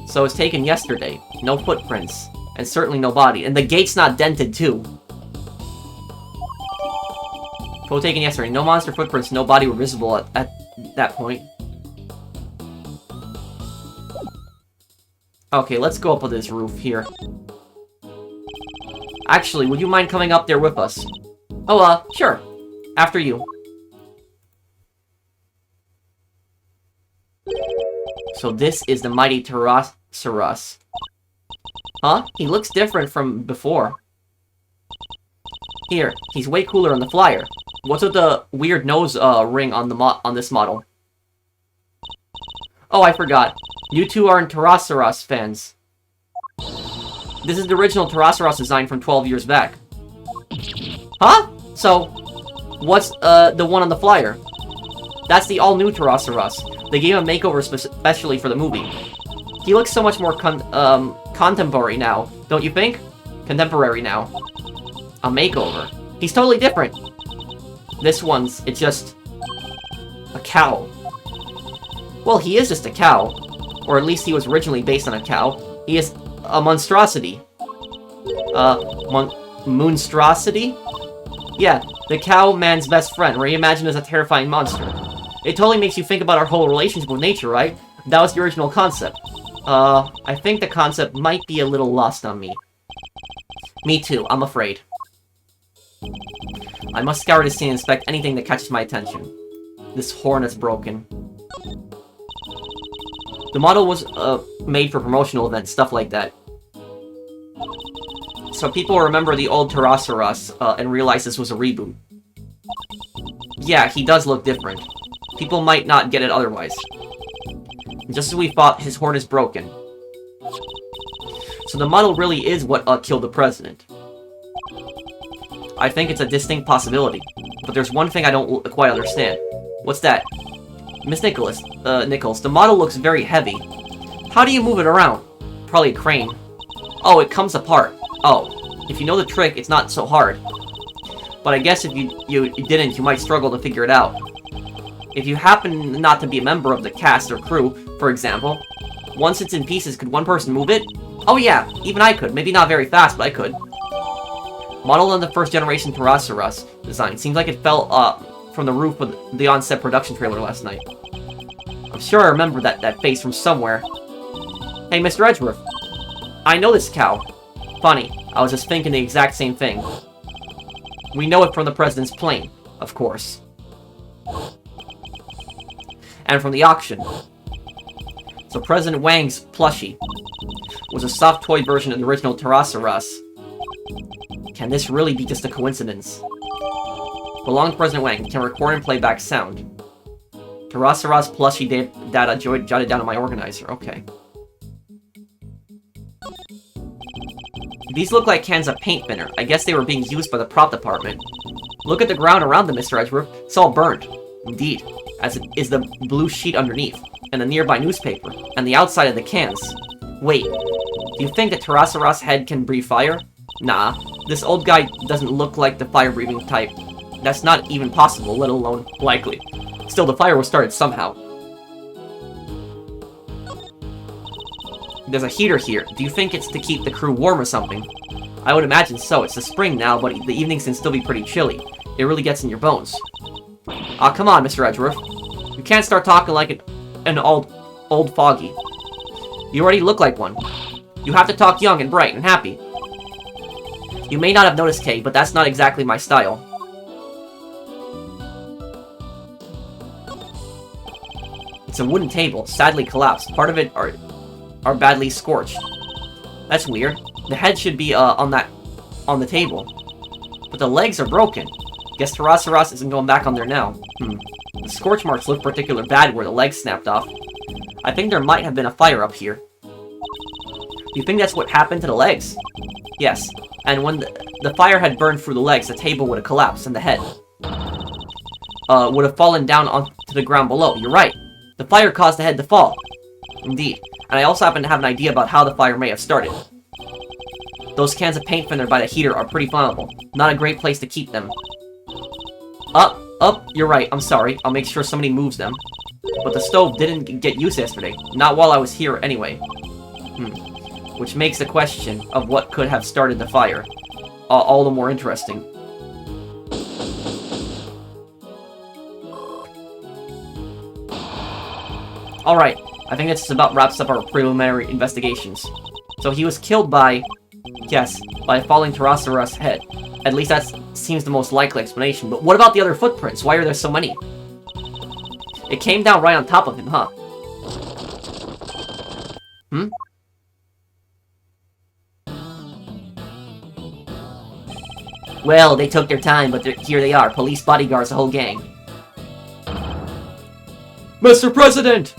So it's taken yesterday. No footprints. And certainly no body. And the gate's not dented too. Photo taken yesterday. No monster footprints, no body were visible at that point. Okay, let's go up on this roof here. Actually, would you mind coming up there with us? Oh, sure. After you. So this is the mighty Tyrannosaurus. Huh? He looks different from before. Here, he's way cooler on the flyer. What's with the weird nose ring on the on this model? Oh, I forgot. You two are Tyrannosaurus fans. This is the original Tyrannosaurus design from 12 years back. Huh? So, what's the one on the flyer? That's the all-new Tyrannosaurus. They gave him a makeover especially for the movie. He looks so much more contemporary now, don't you think? Contemporary now. A makeover. He's totally different. This one's, it's just... a cow. Well, he is just a cow. Or at least he was originally based on a cow. He is a monstrosity. Monstrosity? Yeah, the cow man's best friend, reimagined as a terrifying monster. It totally makes you think about our whole relationship with nature, right? That was the original concept. I think the concept might be a little lost on me. Me too, I'm afraid. I must scour the scene and inspect anything that catches my attention. This horn is broken. The model was, made for promotional events, stuff like that. So people remember the old Tyrannosaurus, and realize this was a reboot. Yeah, he does look different. People might not get it otherwise. Just as we thought, his horn is broken. So the model really is what killed the president. I think it's a distinct possibility. But there's one thing I don't quite understand. What's that? Miss Nichols, the model looks very heavy. How do you move it around? Probably a crane. Oh, it comes apart. Oh, if you know the trick, it's not so hard. But I guess if you didn't, you might struggle to figure it out. If you happen not to be a member of the cast or crew, for example, once it's in pieces, could one person move it? Oh yeah, even I could. Maybe not very fast, but I could. Modeled on the first-generation Tyrannosaurus design. Seems like it fell from the roof of the on-set production trailer last night. I'm sure I remember that face from somewhere. Hey, Mr. Edgeworth. I know this cow. Funny, I was just thinking the exact same thing. We know it from the president's plane, of course. And from the auction. So President Wang's plushie was a soft toy version of the original Tyrannosaurus. Can this really be just a coincidence? Belonged to President Wang, can record and play back sound. Tyrannosaurus plushie data jotted down on my organizer, okay. These look like cans of paint thinner. I guess they were being used by the prop department. Look at the ground around them, Mr. Edgeworth. It's all burned. Indeed, as is the blue sheet underneath, and the nearby newspaper, and the outside of the cans. Wait, do you think the Tyrannosaurus head can breathe fire? Nah, this old guy doesn't look like the fire-breathing type. That's not even possible, let alone likely. Still, the fire was started somehow. There's a heater here. Do you think it's to keep the crew warm or something? I would imagine so. It's the spring now, but the evenings can still be pretty chilly. It really gets in your bones. Aw, come on, Mr. Edgeworth. You can't start talking like an old foggy. You already look like one. You have to talk young and bright and happy. You may not have noticed, Kay, but that's not exactly my style. It's a wooden table, sadly collapsed. Part of it are badly scorched. That's weird. The head should be on the table. But the legs are broken. Guess Tyrannosaurus isn't going back on there now. The scorch marks look particularly bad where the legs snapped off. I think there might have been a fire up here. Do you think that's what happened to the legs? Yes. And when the fire had burned through the legs, the table would have collapsed and the head would have fallen down onto the ground below. You're right. The fire caused the head to fall. Indeed. And I also happen to have an idea about how the fire may have started. Those cans of paint thinner by the heater are pretty flammable. Not a great place to keep them. You're right. I'm sorry. I'll make sure somebody moves them. But the stove didn't get used yesterday. Not while I was here anyway. Which makes the question of what could have started the fire all the more interesting. Alright, I think this about wraps up our preliminary investigations. So he was killed by, yes, by a falling Tyrannosaurus head. At least that seems the most likely explanation. But what about the other footprints? Why are there so many? It came down right on top of him, huh? Well, they took their time, but here they are. Police, bodyguards, the whole gang. Mr. President!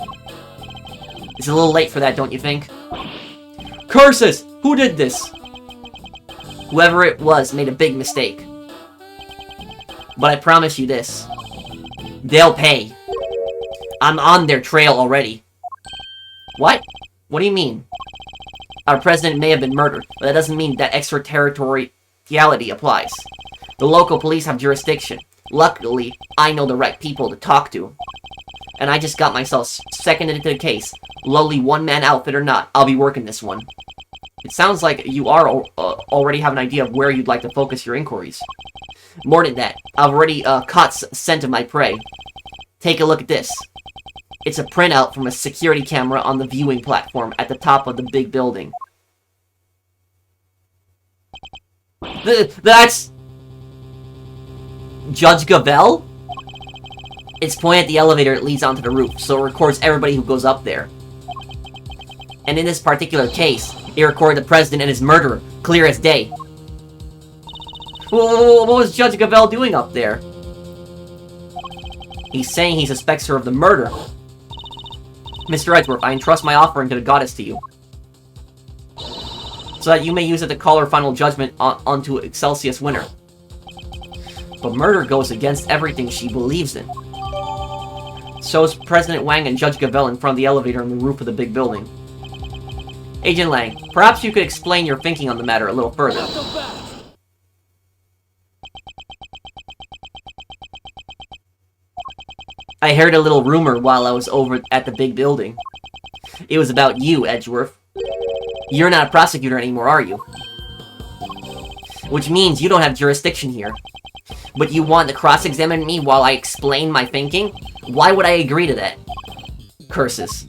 It's a little late for that, don't you think? Curses! Who did this? Whoever it was made a big mistake. But I promise you this. They'll pay. I'm on their trail already. What? What do you mean? Our president may have been murdered, but that doesn't mean that extraterritoriality applies. The local police have jurisdiction. Luckily, I know the right people to talk to. And I just got myself seconded into the case. Lowly one-man outfit or not, I'll be working this one. It sounds like you are already have an idea of where you'd like to focus your inquiries. More than that, I've already caught scent of my prey. Take a look at this. It's a printout from a security camera on the viewing platform at the top of the big building. That's... Judge Gavelle? It's pointed at the elevator that leads onto the roof, so it records everybody who goes up there. And in this particular case, it recorded the president and his murderer, clear as day. What was Judge Gavelle doing up there? He's saying he suspects her of the murder. Mr. Edgeworth, I entrust my offering to the goddess to you. So that you may use it to call her final judgment onto Excelsius winner. But murder goes against everything she believes in. Shows President Wang and Judge Gavelle in front of the elevator on the roof of the big building. Agent Lang, perhaps you could explain your thinking on the matter a little further. I heard a little rumor while I was over at the big building. It was about you, Edgeworth. You're not a prosecutor anymore, are you? which means you don't have jurisdiction here. But you want to cross-examine me while I explain my thinking? Why would I agree to that? Curses.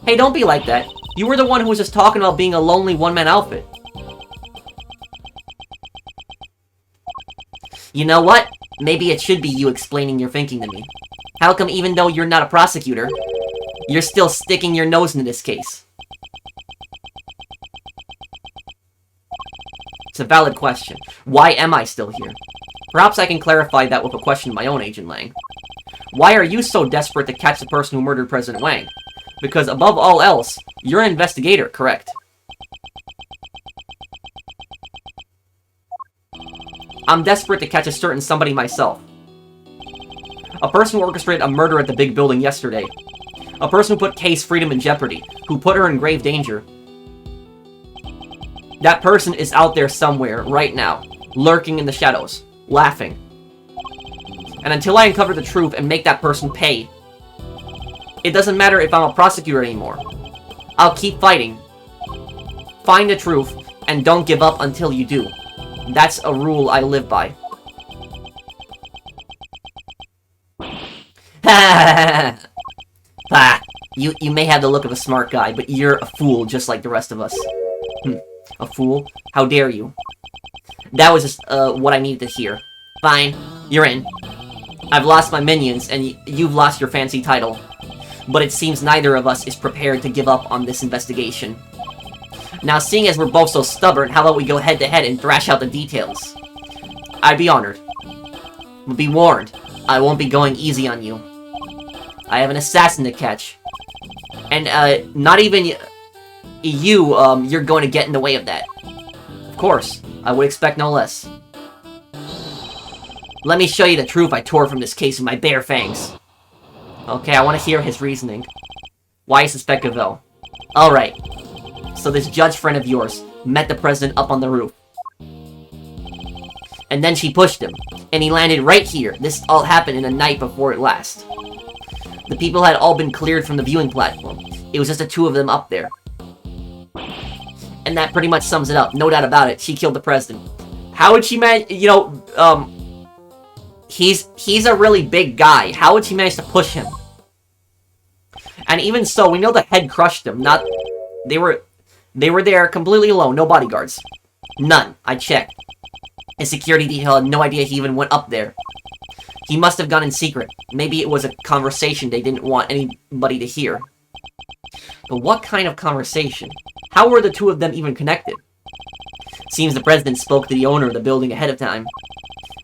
Hey, don't be like that. You were the one who was just talking about being a lonely one-man outfit. You know what? Maybe it should be you explaining your thinking to me. How come even though you're not a prosecutor, you're still sticking your nose into this case? It's a valid question. Why am I still here? Perhaps I can clarify that with a question of my own, Agent Lang. Why are you so desperate to catch the person who murdered President Wang? Because above all else, you're an investigator, correct? I'm desperate to catch a certain somebody myself. A person who orchestrated a murder at the big building yesterday. A person who put Kay's freedom in jeopardy, who put her in grave danger. That person is out there somewhere, right now, lurking in the shadows, laughing. And until I uncover the truth and make that person pay, it doesn't matter if I'm a prosecutor anymore. I'll keep fighting. Find the truth, and don't give up until you do. That's a rule I live by. Ha! You may have the look of a smart guy, but you're a fool just like the rest of us. A fool? How dare you? That was just what I needed to hear. Fine, you're in. I've lost my minions, and you've lost your fancy title. But it seems neither of us is prepared to give up on this investigation. Now, seeing as we're both so stubborn, how about we go head-to-head and thrash out the details? I'd be honored. But be warned, I won't be going easy on you. I have an assassin to catch. And, not even you're going to get in the way of that. Of course, I would expect no less. Let me show you the truth I tore from this case with my bare fangs. Okay, I want to hear his reasoning. Why you suspect Gavel? Alright. So this judge friend of yours met the president up on the roof. And then she pushed him. And he landed right here. This all happened in the night before it last. The people had all been cleared from the viewing platform. It was just the two of them up there. And that pretty much sums it up. No doubt about it. She killed the president. How would she manage... You know, He's a really big guy. How would she manage to push him? And even so, we know the head crushed him. Not... They were there completely alone. No bodyguards. None. I checked. His security detail had no idea he even went up there. He must have gone in secret. Maybe it was a conversation they didn't want anybody to hear. But what kind of conversation? How were the two of them even connected? Seems the president spoke to the owner of the building ahead of time.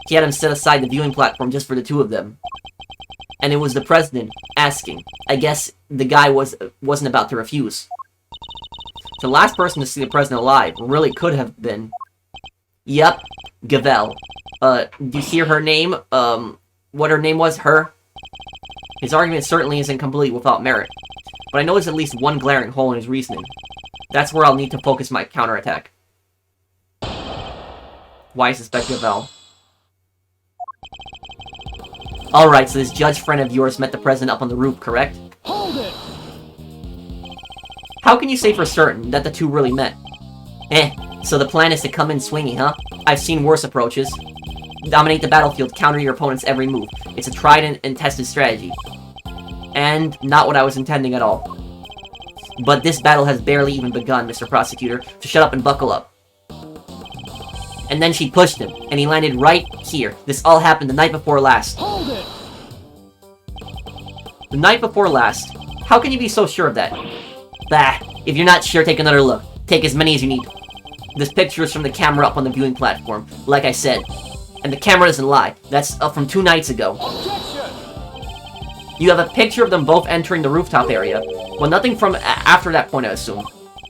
He had him set aside the viewing platform just for the two of them. And it was the president asking. I guess the guy wasn't about to refuse. The last person to see the president alive really could have been... Yep, Gavel. Do you hear her name? What her name was? Her? His argument certainly isn't complete without merit. But I know there's at least one glaring hole in his reasoning. That's where I'll need to focus my counterattack. Why suspect Gavel? Alright, so this judge friend of yours met the president up on the roof, correct? Hold it! How can you say for certain that the two really met? So the plan is to come in swinging, huh? I've seen worse approaches. Dominate the battlefield, counter your opponent's every move. It's a tried and tested strategy. And not what I was intending at all. But this battle has barely even begun, Mr. Prosecutor, so shut up and buckle up. And then she pushed him, and he landed right here. This all happened the night before last. Hold it! The night before last? How can you be so sure of that? Bah, if you're not sure, take another look. Take as many as you need. This picture is from the camera up on the viewing platform, like I said. And the camera doesn't lie. That's up from 2 nights ago. Objection! You have a picture of them both entering the rooftop area. Well, nothing from after that point, I assume.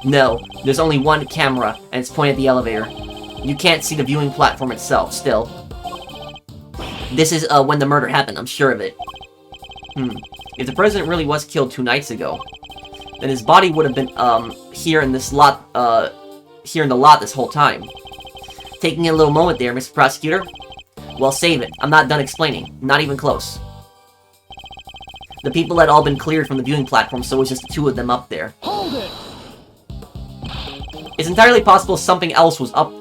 No, there's only one camera, and it's pointed at the elevator. You can't see the viewing platform itself, still. This is, when the murder happened, I'm sure of it. If the president really was killed 2 nights ago, then his body would have been, here in this lot, here in the lot this whole time. Taking a little moment there, Mr. Prosecutor? Well, save it. I'm not done explaining. Not even close. The people had all been cleared from the viewing platform, so it was just the two of them up there. Hold it! It's entirely possible something else was up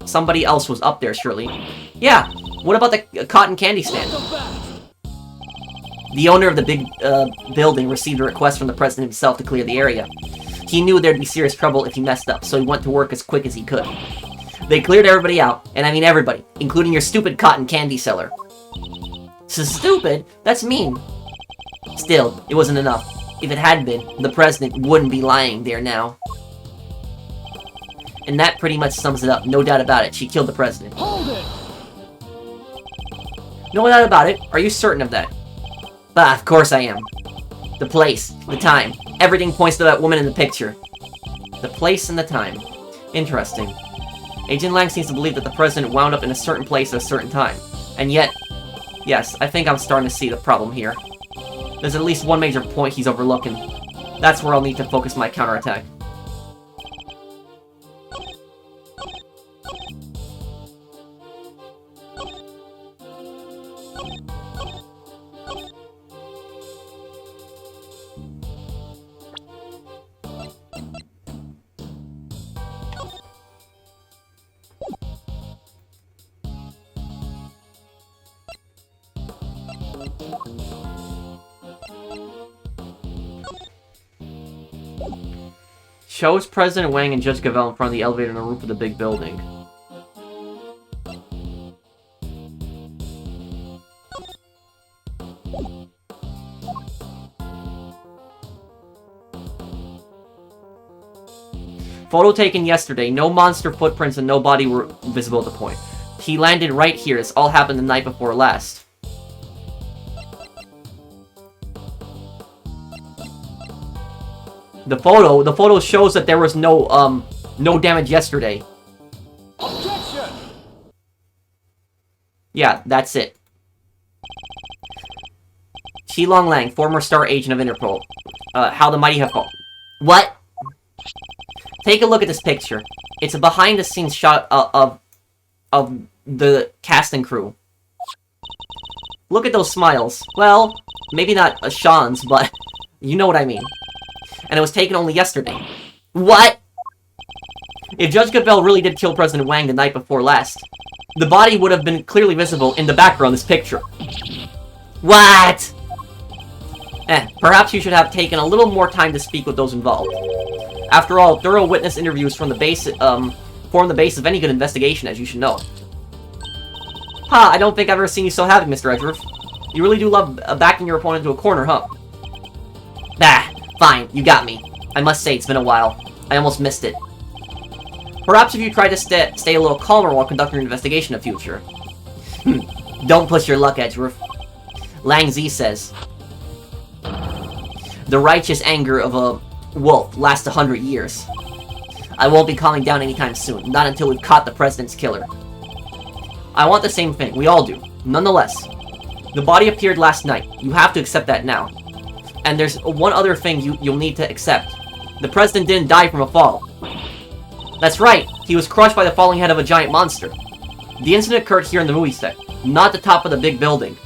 somebody else was up there, surely. Yeah, what about the cotton candy stand? The owner of the big, building received a request from the president himself to clear the area. He knew there'd be serious trouble if he messed up, so he went to work as quick as he could. They cleared everybody out, and I mean everybody, including your stupid cotton candy seller. So stupid? That's mean. Still, it wasn't enough. If it had been, the president wouldn't be lying there now. And that pretty much sums it up, no doubt about it. She killed the president. Hold it! No doubt about it. Are you certain of that? Bah, of course I am. The place, the time, everything points to that woman in the picture. The place and the time. Interesting. Agent Lang seems to believe that the president wound up in a certain place at a certain time. And yet, yes, I think I'm starting to see the problem here. There's at least one major point he's overlooking. That's where I'll need to focus my counterattack. Shows President Wang and Judge Gavelle in front of the elevator on the roof of the big building. Photo taken yesterday. No monster footprints and no body were visible at the point. He landed right here. This all happened the night before last. The photo shows that there was no damage yesterday. Objection! Yeah, that's it. Qilong Lang, former star agent of Interpol. How the mighty have fallen. What? Take a look at this picture. It's a behind-the-scenes shot of the cast and crew. Look at those smiles. Well, maybe not Sean's, but you know what I mean. And it was taken only yesterday. What? If Judge Gavelle really did kill President Wang the night before last, the body would have been clearly visible in the background of this picture. What? Perhaps you should have taken a little more time to speak with those involved. After all, thorough witness interviews form the base of any good investigation, as you should know. Ha, I don't think I've ever seen you so happy, Mr. Edgeworth. You really do love backing your opponent into a corner, huh? Bah. Fine, you got me. I must say, it's been a while. I almost missed it. Perhaps if you try to stay a little calmer while conducting your investigation in the future. Don't push your luck, Edgeworth. Lang Zi says, the righteous anger of a wolf lasts 100 years. I won't be calming down anytime soon, not until we've caught the president's killer. I want the same thing, we all do. Nonetheless, the body appeared last night. You have to accept that now. And there's one other thing you'll need to accept. The president didn't die from a fall. That's right, he was crushed by the falling head of a giant monster. The incident occurred here in the movie set, not the top of the big building.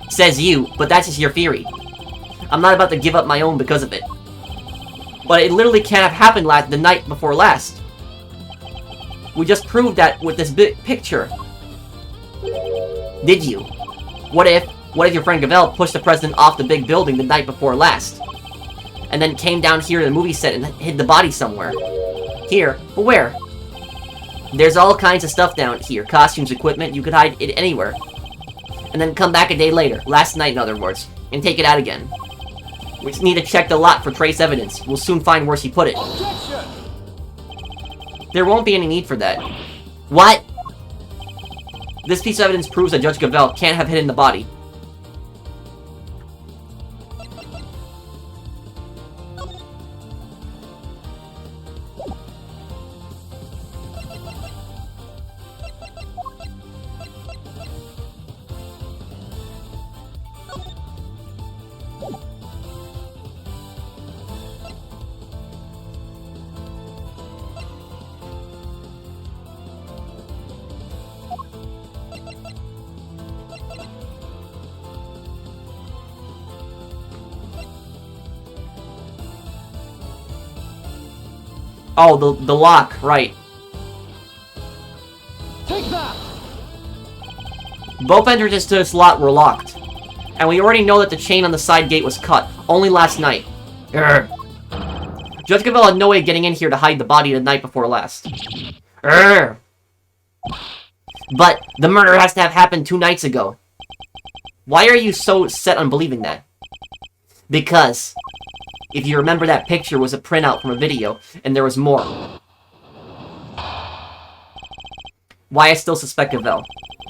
Says you, but that's just your theory. I'm not about to give up my own because of it. But it literally can't have happened the night before last. We just proved that with this big picture. Did you? What if your friend Gavelle pushed the president off the big building the night before last? And then came down here to the movie set and hid the body somewhere? Here? But where? There's all kinds of stuff down here. Costumes, equipment, you could hide it anywhere. And then come back a day later, last night in other words, and take it out again. We just need to check the lot for trace evidence. We'll soon find where she put it. Objection! There won't be any need for that. What? This piece of evidence proves that Judge Gavelle can't have hidden the body. Oh, the lock, right. Take that! Both entrances to this lot were locked. And we already know that the chain on the side gate was cut, only last night. Urgh. Judge Gavelle had no way of getting in here to hide the body the night before last. Urgh. But the murder has to have happened 2 nights ago. Why are you so set on believing that? Because, if you remember, that picture was a printout from a video, and there was more. Why I still suspect Gavelle.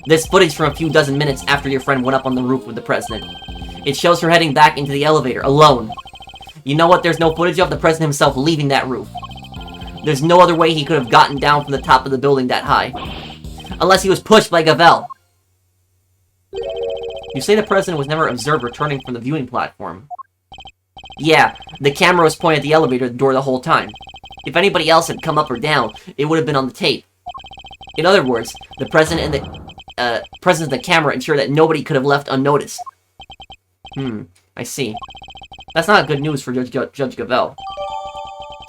This footage from a few dozen minutes after your friend went up on the roof with the president. It shows her heading back into the elevator, alone. You know what there's no footage of? The president himself leaving that roof. There's no other way he could have gotten down from the top of the building that high. Unless he was pushed by Gavelle. You say the president was never observed returning from the viewing platform. Yeah, the camera was pointed at the elevator door the whole time. If anybody else had come up or down, it would have been on the tape. In other words, the president and the presence of the camera ensured that nobody could have left unnoticed. I see. That's not good news for Judge Gavelle.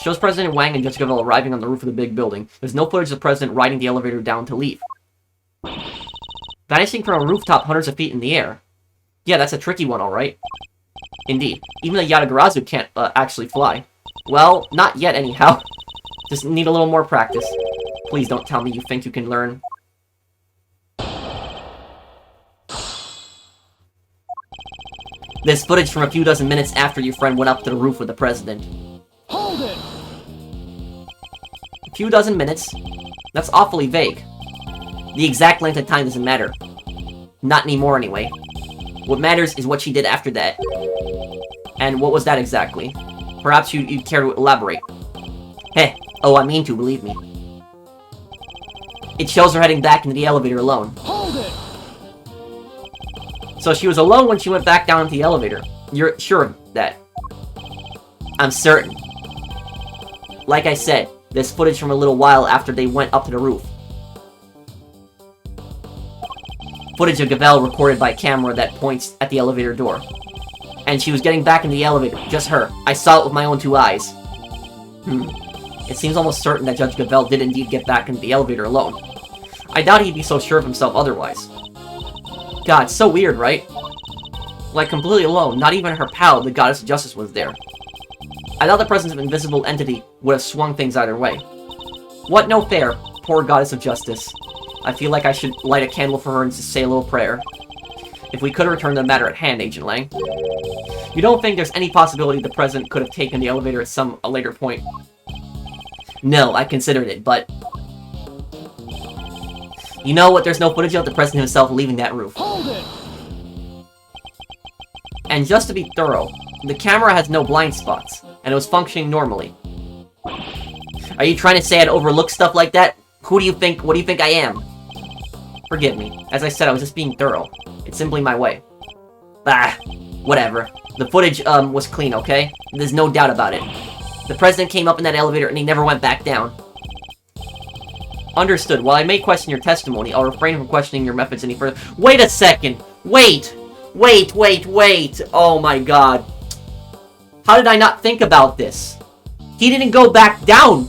Shows President Wang and Judge Gavelle arriving on the roof of the big building. There's no footage of the president riding the elevator down to leave. Vanishing from a rooftop hundreds of feet in the air. Yeah, that's a tricky one, alright. Indeed. Even the Yatagarazu can't actually fly. Well, not yet anyhow. Just need a little more practice. Please don't tell me you think you can learn. This footage from a few dozen minutes after your friend went up to the roof with the president. Hold it! A few dozen minutes? That's awfully vague. The exact length of time doesn't matter. Not anymore, anyway. What matters is what she did after that. And what was that exactly? Perhaps you'd care to elaborate. Heh. Oh, I mean to, believe me. It shows her heading back into the elevator alone. Hold it! So she was alone when she went back down into the elevator. You're sure of that? I'm certain. Like I said, there's footage from a little while after they went up to the roof. Footage of Gavelle recorded by camera that points at the elevator door. And she was getting back in the elevator, just her. I saw it with my own 2 eyes. It seems almost certain that Judge Gavelle did indeed get back into the elevator alone. I doubt he'd be so sure of himself otherwise. God, it's so weird, right? Like, completely alone, not even her pal, the Goddess of Justice, was there. I thought the presence of an invisible entity would have swung things either way. What no fair, poor Goddess of Justice. I feel like I should light a candle for her and just say a little prayer. If we could return to the matter at hand, Agent Lang. You don't think there's any possibility the President could have taken the elevator at a later point? No, I considered it, but... You know what there's no footage of the President himself leaving that roof. Hold it! And just to be thorough, the camera has no blind spots, and it was functioning normally. Are you trying to say I'd overlook stuff like that? What do you think I am? Forgive me. As I said, I was just being thorough. It's simply my way. Bah, whatever. The footage, was clean, okay? There's no doubt about it. The President came up in that elevator and he never went back down. Understood. While I may question your testimony, I'll refrain from questioning your methods any further. Wait a second! Wait! Wait! Oh my god. How did I not think about this? He didn't go back down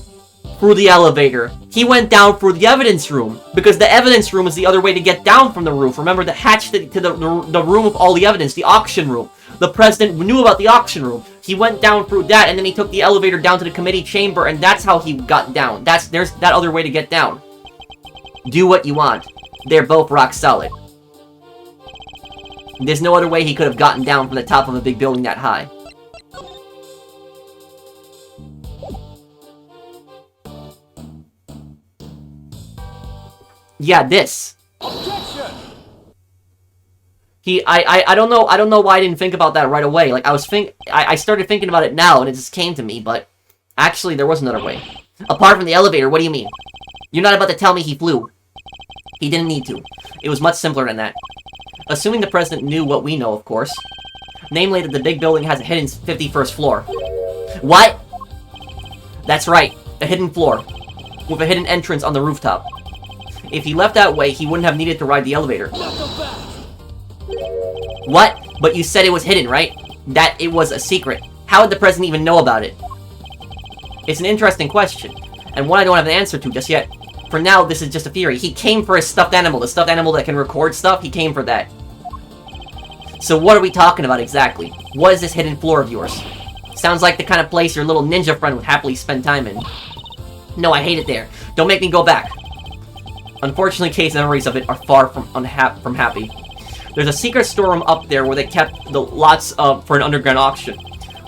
through the elevator. He went down through the evidence room. Because the evidence room is the other way to get down from the roof. Remember, the hatch to the room of all the evidence, the auction room. The President knew about the auction room. He went down through that, and then he took the elevator down to the committee chamber, and that's how he got down. There's that other way to get down. Do what you want. They're both rock solid. There's no other way he could have gotten down from the top of a big building that high. Yeah, this. Objection! I don't know why I didn't think about that right away. Like, I started thinking about it now, and it just came to me, but actually, there was another way. Apart from the elevator, what do you mean? You're not about to tell me he flew. He didn't need to. It was much simpler than that. Assuming the President knew what we know, of course. Namely, that the big building has a hidden 51st floor. What? That's right, a hidden floor. With a hidden entrance on the rooftop. If he left that way, he wouldn't have needed to ride the elevator. What? But you said it was hidden, right? That it was a secret. How would the President even know about it? It's an interesting question, and one I don't have an answer to just yet. For now, this is just a theory. He came for his stuffed animal, the stuffed animal that can record stuff, he came for that. So what are we talking about exactly? What is this hidden floor of yours? Sounds like the kind of place your little ninja friend would happily spend time in. No, I hate it there. Don't make me go back. Unfortunately, Kay's memories of it are far from happy. There's a secret storeroom up there where they kept the lots for an underground auction.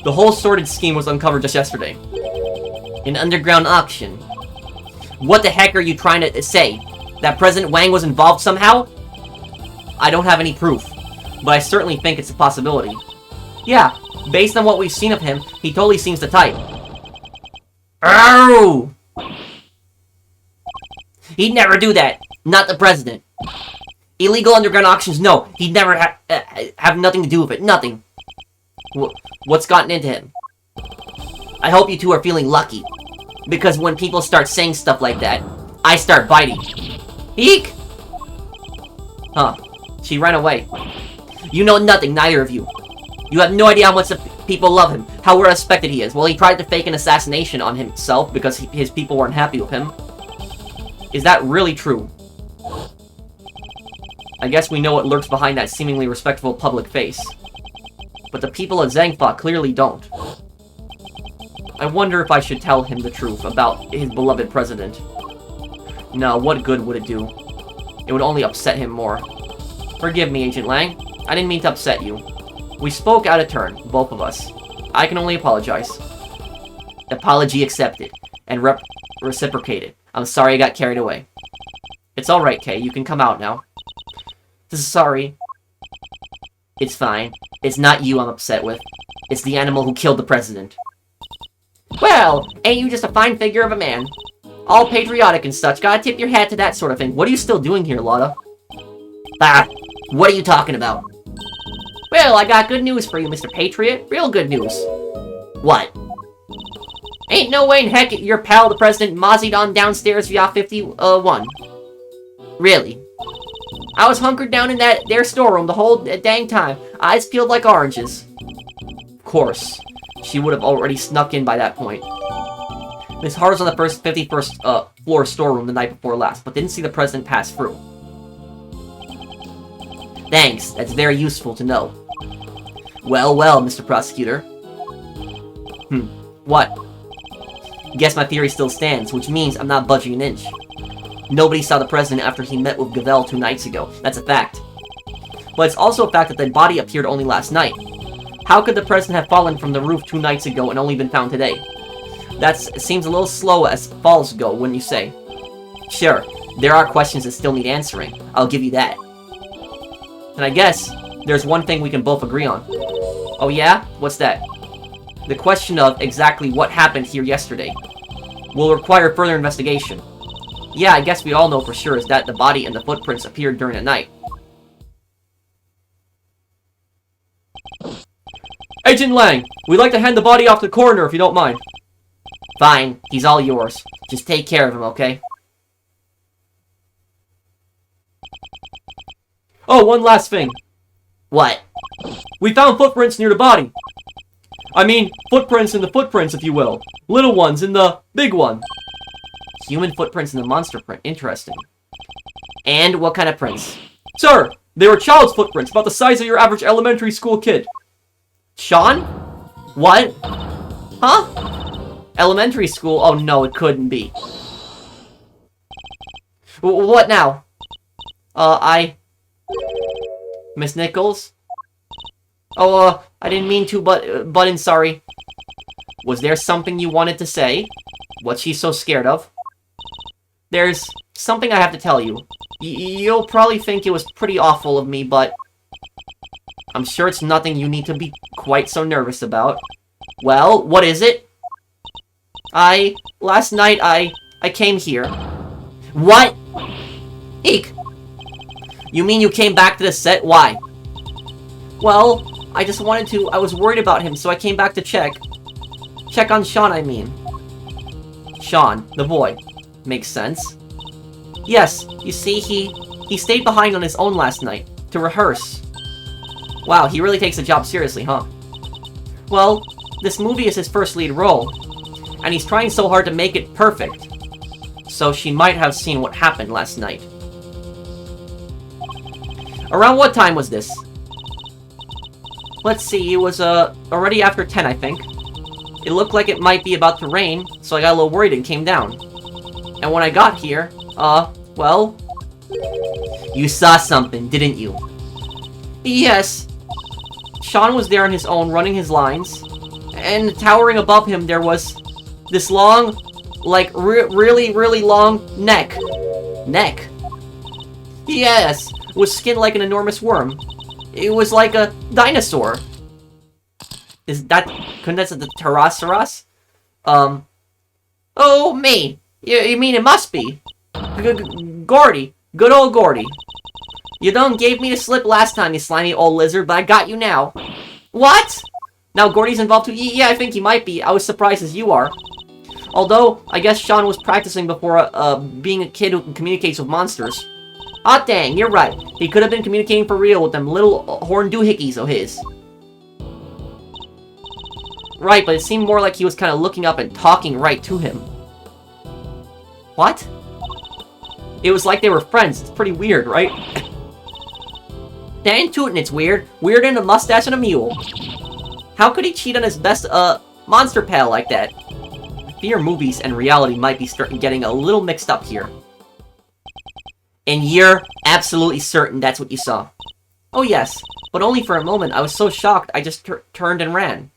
The whole sordid scheme was uncovered just yesterday. An underground auction? What the heck are you trying to say? That President Wang was involved somehow? I don't have any proof, but I certainly think it's a possibility. Yeah, based on what we've seen of him, he totally seems the type. Ow! He'd never do that. Not the president. Illegal underground auctions, no. He'd never have nothing to do with it. Nothing. What's gotten into him? I hope you two are feeling lucky. Because when people start saying stuff like that, I start biting. Eek! Huh. She ran away. You know nothing, neither of you. You have no idea how much the people love him, how well respected he is. Well, he tried to fake an assassination on himself because his people weren't happy with him. Is that really true? I guess we know what lurks behind that seemingly respectful public face. But the people of Zhangfa clearly don't. I wonder if I should tell him the truth about his beloved president. No, what good would it do? It would only upset him more. Forgive me, Agent Lang. I didn't mean to upset you. We spoke out of turn, both of us. I can only apologize. Apology accepted, and reciprocated. I'm sorry I got carried away. It's alright, Kay. You can come out now. Sorry. It's fine. It's not you I'm upset with. It's the animal who killed the president. Well, ain't you just a fine figure of a man? All patriotic and such. Gotta tip your hat to that sort of thing. What are you still doing here, Lotta? Ah, what are you talking about? Well, I got good news for you, Mr. Patriot. Real good news. What? Ain't no way in heck your pal, the president, mozzied on downstairs via 51. Really? I was hunkered down in their storeroom the whole dang time. Eyes peeled like oranges. Of course. She would have already snuck in by that point. Miss Hart was on the 51st floor storeroom the night before last, but didn't see the president pass through. Thanks, that's very useful to know. Well, well, Mr. Prosecutor. What? Guess my theory still stands, which means I'm not budging an inch. Nobody saw the president after he met with Gavel 2 nights ago. That's a fact. But it's also a fact that the body appeared only last night. How could the president have fallen from the roof 2 nights ago and only been found today? That seems a little slow as falls go, wouldn't you say? Sure, there are questions that still need answering. I'll give you that. And I guess there's one thing we can both agree on. Oh yeah? What's that? The question of exactly what happened here yesterday will require further investigation. Yeah, I guess we all know for sure is that the body and the footprints appeared during the night. Agent Lang, we'd like to hand the body off to the coroner if you don't mind. Fine, he's all yours. Just take care of him, okay? Oh, one last thing. What? We found footprints near the body. I mean, footprints in the footprints, if you will. Little ones in the big one. Human footprints in the monster print. Interesting. And what kind of prints? Sir, they were child's footprints, about the size of your average elementary school kid. Sean? What? Huh? Elementary school? Oh no, it couldn't be. What now? Miss Nichols? Oh, I didn't mean to, but sorry. Was there something you wanted to say? What's she so scared of? There's something I have to tell you. You'll probably think it was pretty awful of me, but I'm sure it's nothing you need to be quite so nervous about. Well, what is it? Last night I came here. What? Eek! You mean you came back to the set? Why? Well, I just wanted to. I was worried about him, so I came back to check. Check on Sean, I mean. Sean, the boy. Makes sense. Yes, you see, he stayed behind on his own last night to rehearse. Wow, he really takes the job seriously, huh? Well, this movie is his first lead role. and he's trying so hard to make it perfect. So she might have seen what happened last night. Around what time was this? Let's see, it was already after 10, I think. It looked like it might be about to rain, so I got a little worried and came down. And when I got here, well... You saw something, didn't you? Yes. Sean was there on his own, running his lines. And towering above him, there was this long, like, really long neck. Neck? Yes, with skin like an enormous worm. It was like a dinosaur. Is that... Couldn't that be the Pterosaurus? Oh, me. You mean it must be? Gordy. Good old Gordy. You done gave me the slip last time, you slimy old lizard, but I got you now. What? Now Gordy's involved too? Yeah, I think he might be. I was surprised as you are. Although, I guess Sean was practicing before, being a kid who communicates with monsters. Ah, dang, you're right. He could have been communicating for real with them little horn doohickeys of his. Right, but it seemed more like he was kind of looking up and talking right to him. What? It was like they were friends. It's pretty weird, right? Dan tootin' it's weird. Weirder than a mustache and a mule. How could he cheat on his best, monster pal like that? I fear movies and reality might be getting a little mixed up here. And you're absolutely certain that's what you saw? Oh yes, but only for a moment. I was so shocked I just turned and ran.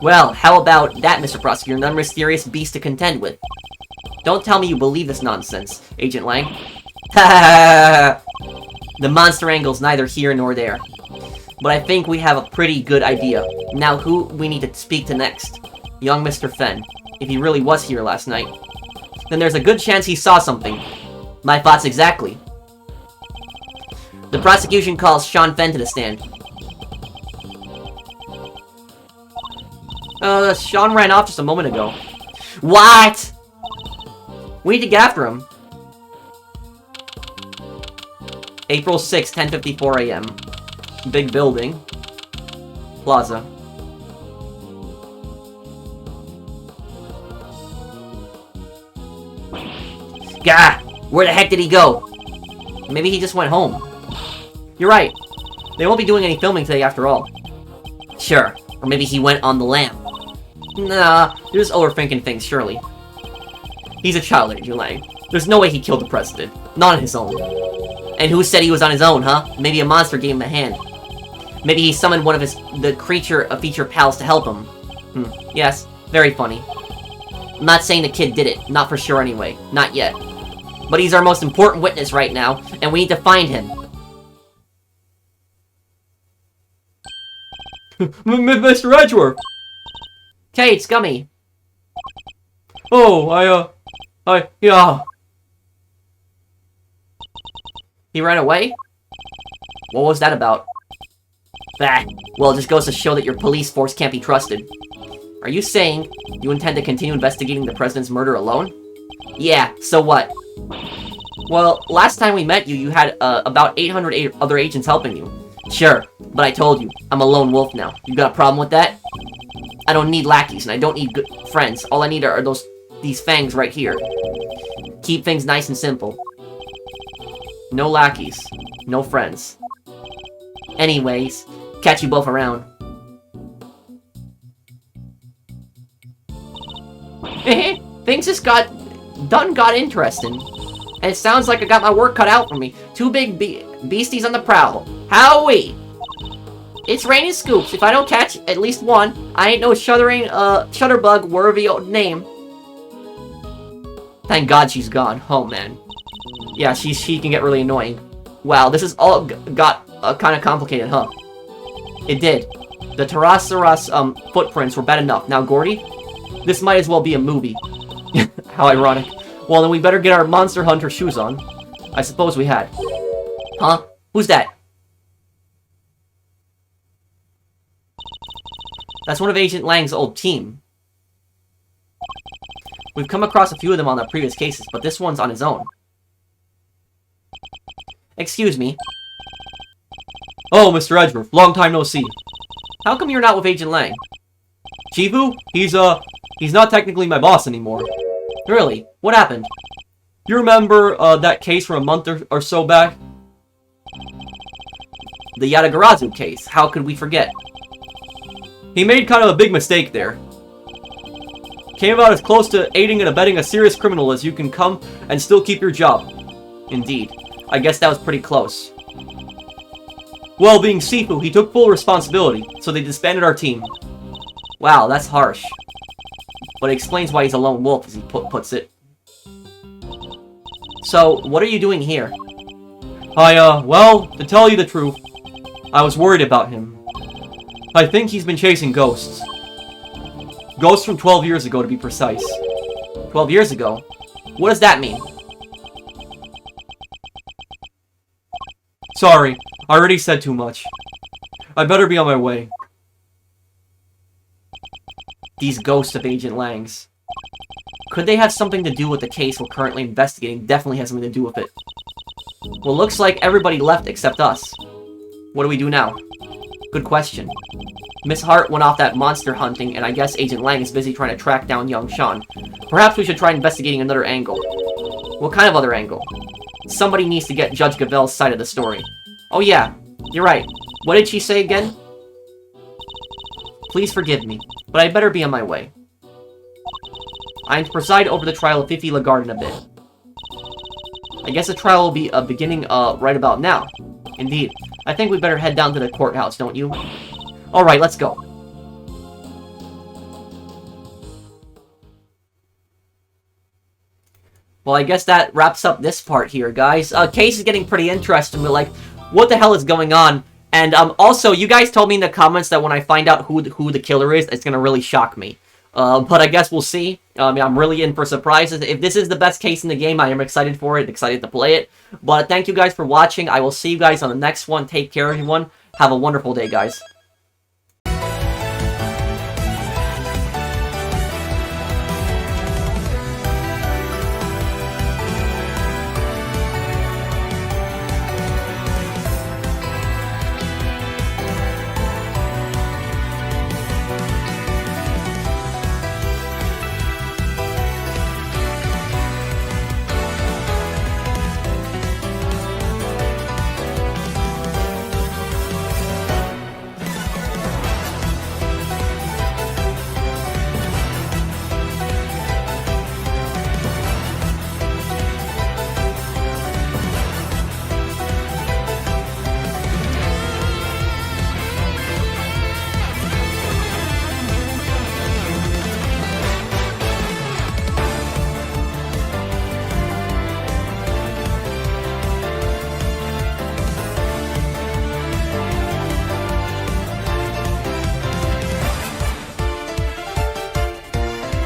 Well, how about that, Mr. Prosecutor? Another mysterious beast to contend with. Don't tell me you believe this nonsense, Agent Lang. Ha! The monster angle's neither here nor there. But I think we have a pretty good idea. Now who we need to speak to next? Young Mr. Fenn. If he really was here last night. Then there's a good chance he saw something. My thoughts exactly. The prosecution calls Sean Fenn to the stand. Sean ran off just a moment ago. What? We need to get after him. April 6, 10:54 a.m. Big building. Plaza. Gah! Where the heck did he go? Maybe he just went home. You're right. They won't be doing any filming today after all. Sure. Or maybe he went on the lam. Nah, you're just overthinking things, surely. He's a child, Agent Lang. There's no way he killed the president. Not on his own. And who said he was on his own, huh? Maybe a monster gave him a hand. Maybe he summoned one of the feature pals to help him. Yes, very funny. I'm not saying the kid did it. Not for sure anyway. Not yet. But he's our most important witness right now, and we need to find him. Mr. Edgeworth! Okay, it's Gummy. Oh, yeah. He ran away? What was that about? Bah, well, it just goes to show that your police force can't be trusted. Are you saying you intend to continue investigating the president's murder alone? Yeah, so what? Well, last time we met you, you had about 800 other agents helping you. Sure, but I told you, I'm a lone wolf now. You got a problem with that? I don't need lackeys, and I don't need good friends. All I need are these fangs right here. Keep things nice and simple. No lackeys. No friends. Anyways, catch you both around. Things just got interesting. And it sounds like I got my work cut out for me. Two big beasties on the prowl. Howee! It's raining scoops. If I don't catch at least one, I ain't no shutterbug worthy old name. Thank God she's gone. Oh, man. Yeah, she can get really annoying. Wow, this is all got kind of complicated, huh? It did. The Pterosaurus footprints were bad enough. Now, Gordy? This might as well be a movie. How ironic. Well, then we better get our Monster Hunter shoes on. I suppose we had. Huh? Who's that? That's one of Agent Lang's old team. We've come across a few of them on the previous cases, but this one's on his own. Excuse me. Oh, Mr. Edgeworth, long time no see. How come you're not with Agent Lang? Chifu? He's not technically my boss anymore. Really? What happened? You remember that case from a month or so back? The Yatagarazu case. How could we forget? He made kind of a big mistake there. Came about as close to aiding and abetting a serious criminal as you can come and still keep your job. Indeed. I guess that was pretty close. Well, being Sifu, he took full responsibility, so they disbanded our team. Wow, that's harsh. But it explains why he's a lone wolf, as he puts it. So, what are you doing here? Well, to tell you the truth, I was worried about him. I think he's been chasing ghosts. Ghosts from 12 years ago, to be precise. 12 years ago? What does that mean? Sorry, I already said too much. I better be on my way. These ghosts of Agent Lang's. Could they have something to do with the case we're currently investigating? Definitely has something to do with it. Well, looks like everybody left except us. What do we do now? Good question. Miss Hart went off that monster hunting, and I guess Agent Lang is busy trying to track down young Sean. Perhaps we should try investigating another angle. What kind of other angle? Somebody needs to get Judge Gavel's side of the story. Oh yeah, you're right. What did she say again? Please forgive me, but I better be on my way. I am to preside over the trial of Fifi Lagarde in a bit. I guess the trial will be beginning right about now. Indeed. I think we better head down to the courthouse, don't you? Alright, let's go. Well, I guess that wraps up this part here, guys. Case is getting pretty interesting. We're like, what the hell is going on? And also, you guys told me in the comments that when I find out who the killer is, it's gonna really shock me. But I guess we'll see. I'm really in for surprises. If this is the best case in the game, I am excited for it, excited to play it. But thank you guys for watching. I will see you guys on the next one. Take care, everyone. Have a wonderful day, guys.